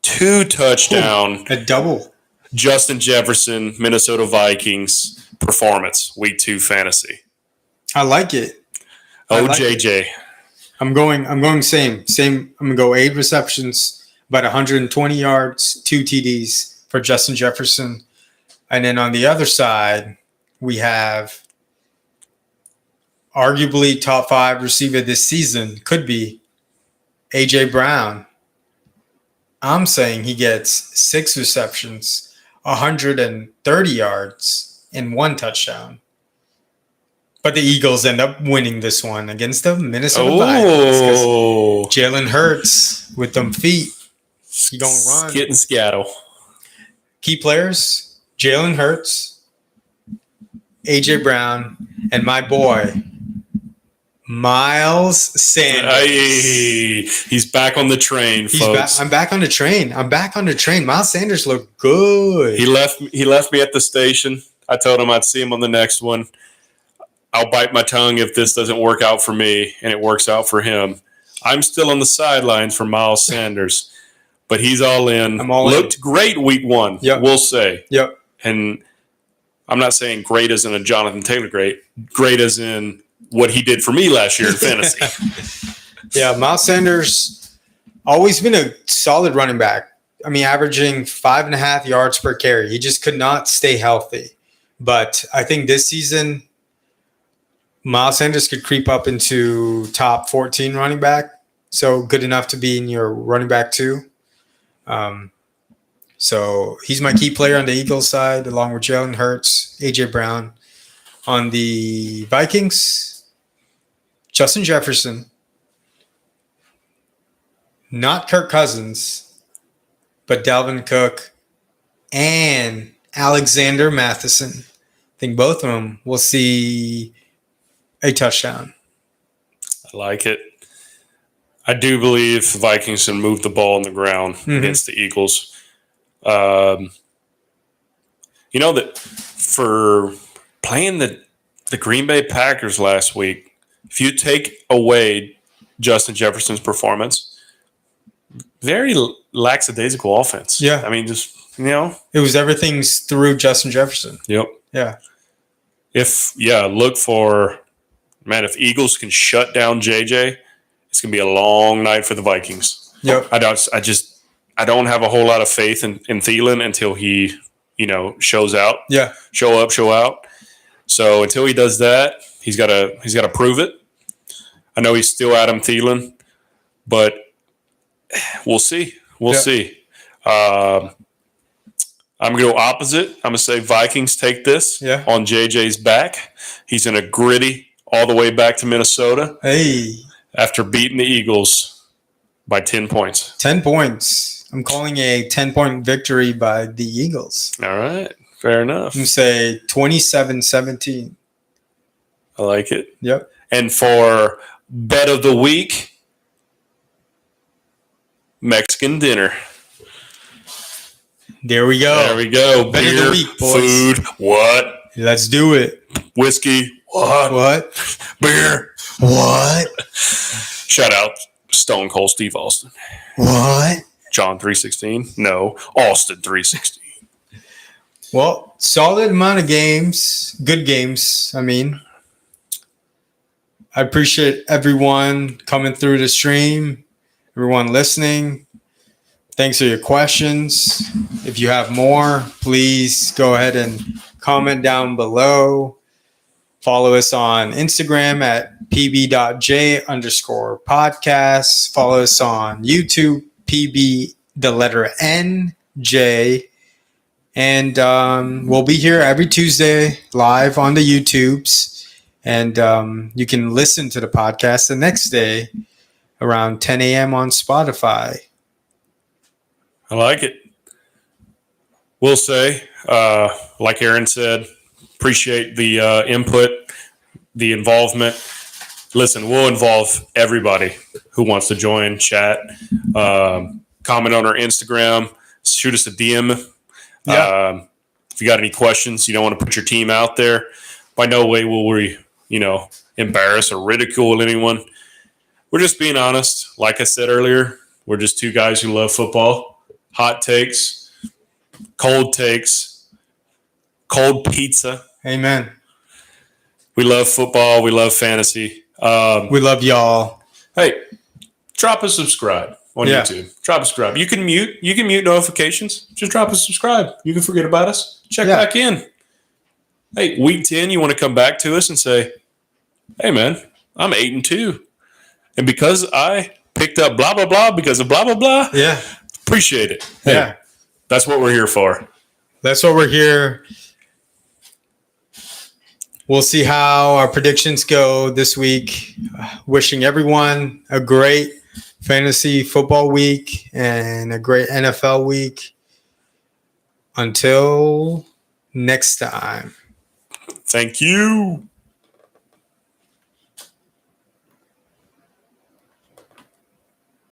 2 touchdown. A double. Justin Jefferson, Minnesota Vikings performance, week 2 fantasy. I like it. JJ. I'm going same. I'm gonna go 8 receptions, about 120 yards, 2 TDs for Justin Jefferson. And then on the other side, we have arguably top 5 receiver this season, could be AJ Brown. I'm saying he gets 6 receptions, 130 yards, and 1 touchdown. But the Eagles end up winning this one against the Minnesota Vikings. Jalen Hurts with them feet. He gonna run. Skit and scatter. Key players, Jalen Hurts, AJ Brown, and my boy, Miles Sanders. Hey, he's back on the train, folks. I'm back on the train. Miles Sanders looked good. He left me at the station. I told him I'd see him on the next one. I'll bite my tongue if this doesn't work out for me and it works out for him. I'm still on the sidelines for Miles Sanders, but he's all in. I'm all Looked great week 1, we'll say. Yep. And I'm not saying great as in a Jonathan Taylor great as in what he did for me last year in fantasy. Yeah, Miles Sanders always been a solid running back. I mean, averaging 5.5 yards per carry. He just could not stay healthy. But I think this season, Miles Sanders could creep up into top 14 running back. So good enough to be in your running back 2. So he's my key player on the Eagles side, along with Jalen Hurts, AJ Brown. On the Vikings, Justin Jefferson, not Kirk Cousins, but Dalvin Cook and Alexander Matheson. I think both of them will see a touchdown. I like it. I do believe the Vikings can move the ball on the ground against the Eagles. You know that for playing the Green Bay Packers last week, if you take away Justin Jefferson's performance, very lackadaisical offense. Yeah. I mean, just, you know. It was everything's through Justin Jefferson. Yep. Yeah. Look for, man, if Eagles can shut down JJ, it's going to be a long night for the Vikings. Yep. I don't have a whole lot of faith in Thielen until he, shows out. Yeah. Show up, show out. So until he does that, he's got to prove it. I know he's still Adam Thielen, but we'll see. We'll see. I'm going to go opposite. I'm going to say Vikings take this on JJ's back. He's in a gritty all the way back to Minnesota. Hey. After beating the Eagles by 10 points. 10 points. I'm calling a 10-point victory by the Eagles. All right. Fair enough. I'm going to say 27-17. I like it. Yep. And for bet of the week, Mexican dinner. There we go. There we go. Bet Beer, of the week, boys. food, what? Let's do it. Whiskey, what? What? Beer, what? Shout out Stone Cold Steve Austin. What? John 3:16. No, Austin 3:16. Well, solid amount of games. Good games. I mean, I appreciate everyone coming through the stream, everyone listening. Thanks for your questions. If you have more, please go ahead and comment down below. Follow us on Instagram at pb.j_podcast. Follow us on YouTube, pb, the letter NJ. And we'll be here every Tuesday live on the YouTubes. And you can listen to the podcast the next day around 10 a.m. on Spotify. I like it. We'll say, like Aaron said, appreciate the input, the involvement. Listen, we'll involve everybody who wants to join, chat, comment on our Instagram, shoot us a DM. Yeah. If you got any questions, you don't want to put your team out there, by no way will we, embarrass or ridicule anyone. We're just being honest. Like I said earlier, we're just two guys who love football. Hot takes, cold pizza. Amen. We love football. We love fantasy. We love y'all. Hey, drop a subscribe on YouTube. Drop a subscribe. You can mute notifications. Just drop a subscribe. You can forget about us. Check back in. Hey, week 10, you want to come back to us and say, hey, man, I'm 8-2. And because I picked up blah, blah, blah because of blah, blah, blah. Yeah. Appreciate it. Hey, that's what we're here for. That's what we're here. We'll see how our predictions go this week. Wishing everyone a great fantasy football week and a great NFL week. Until next time. Thank you.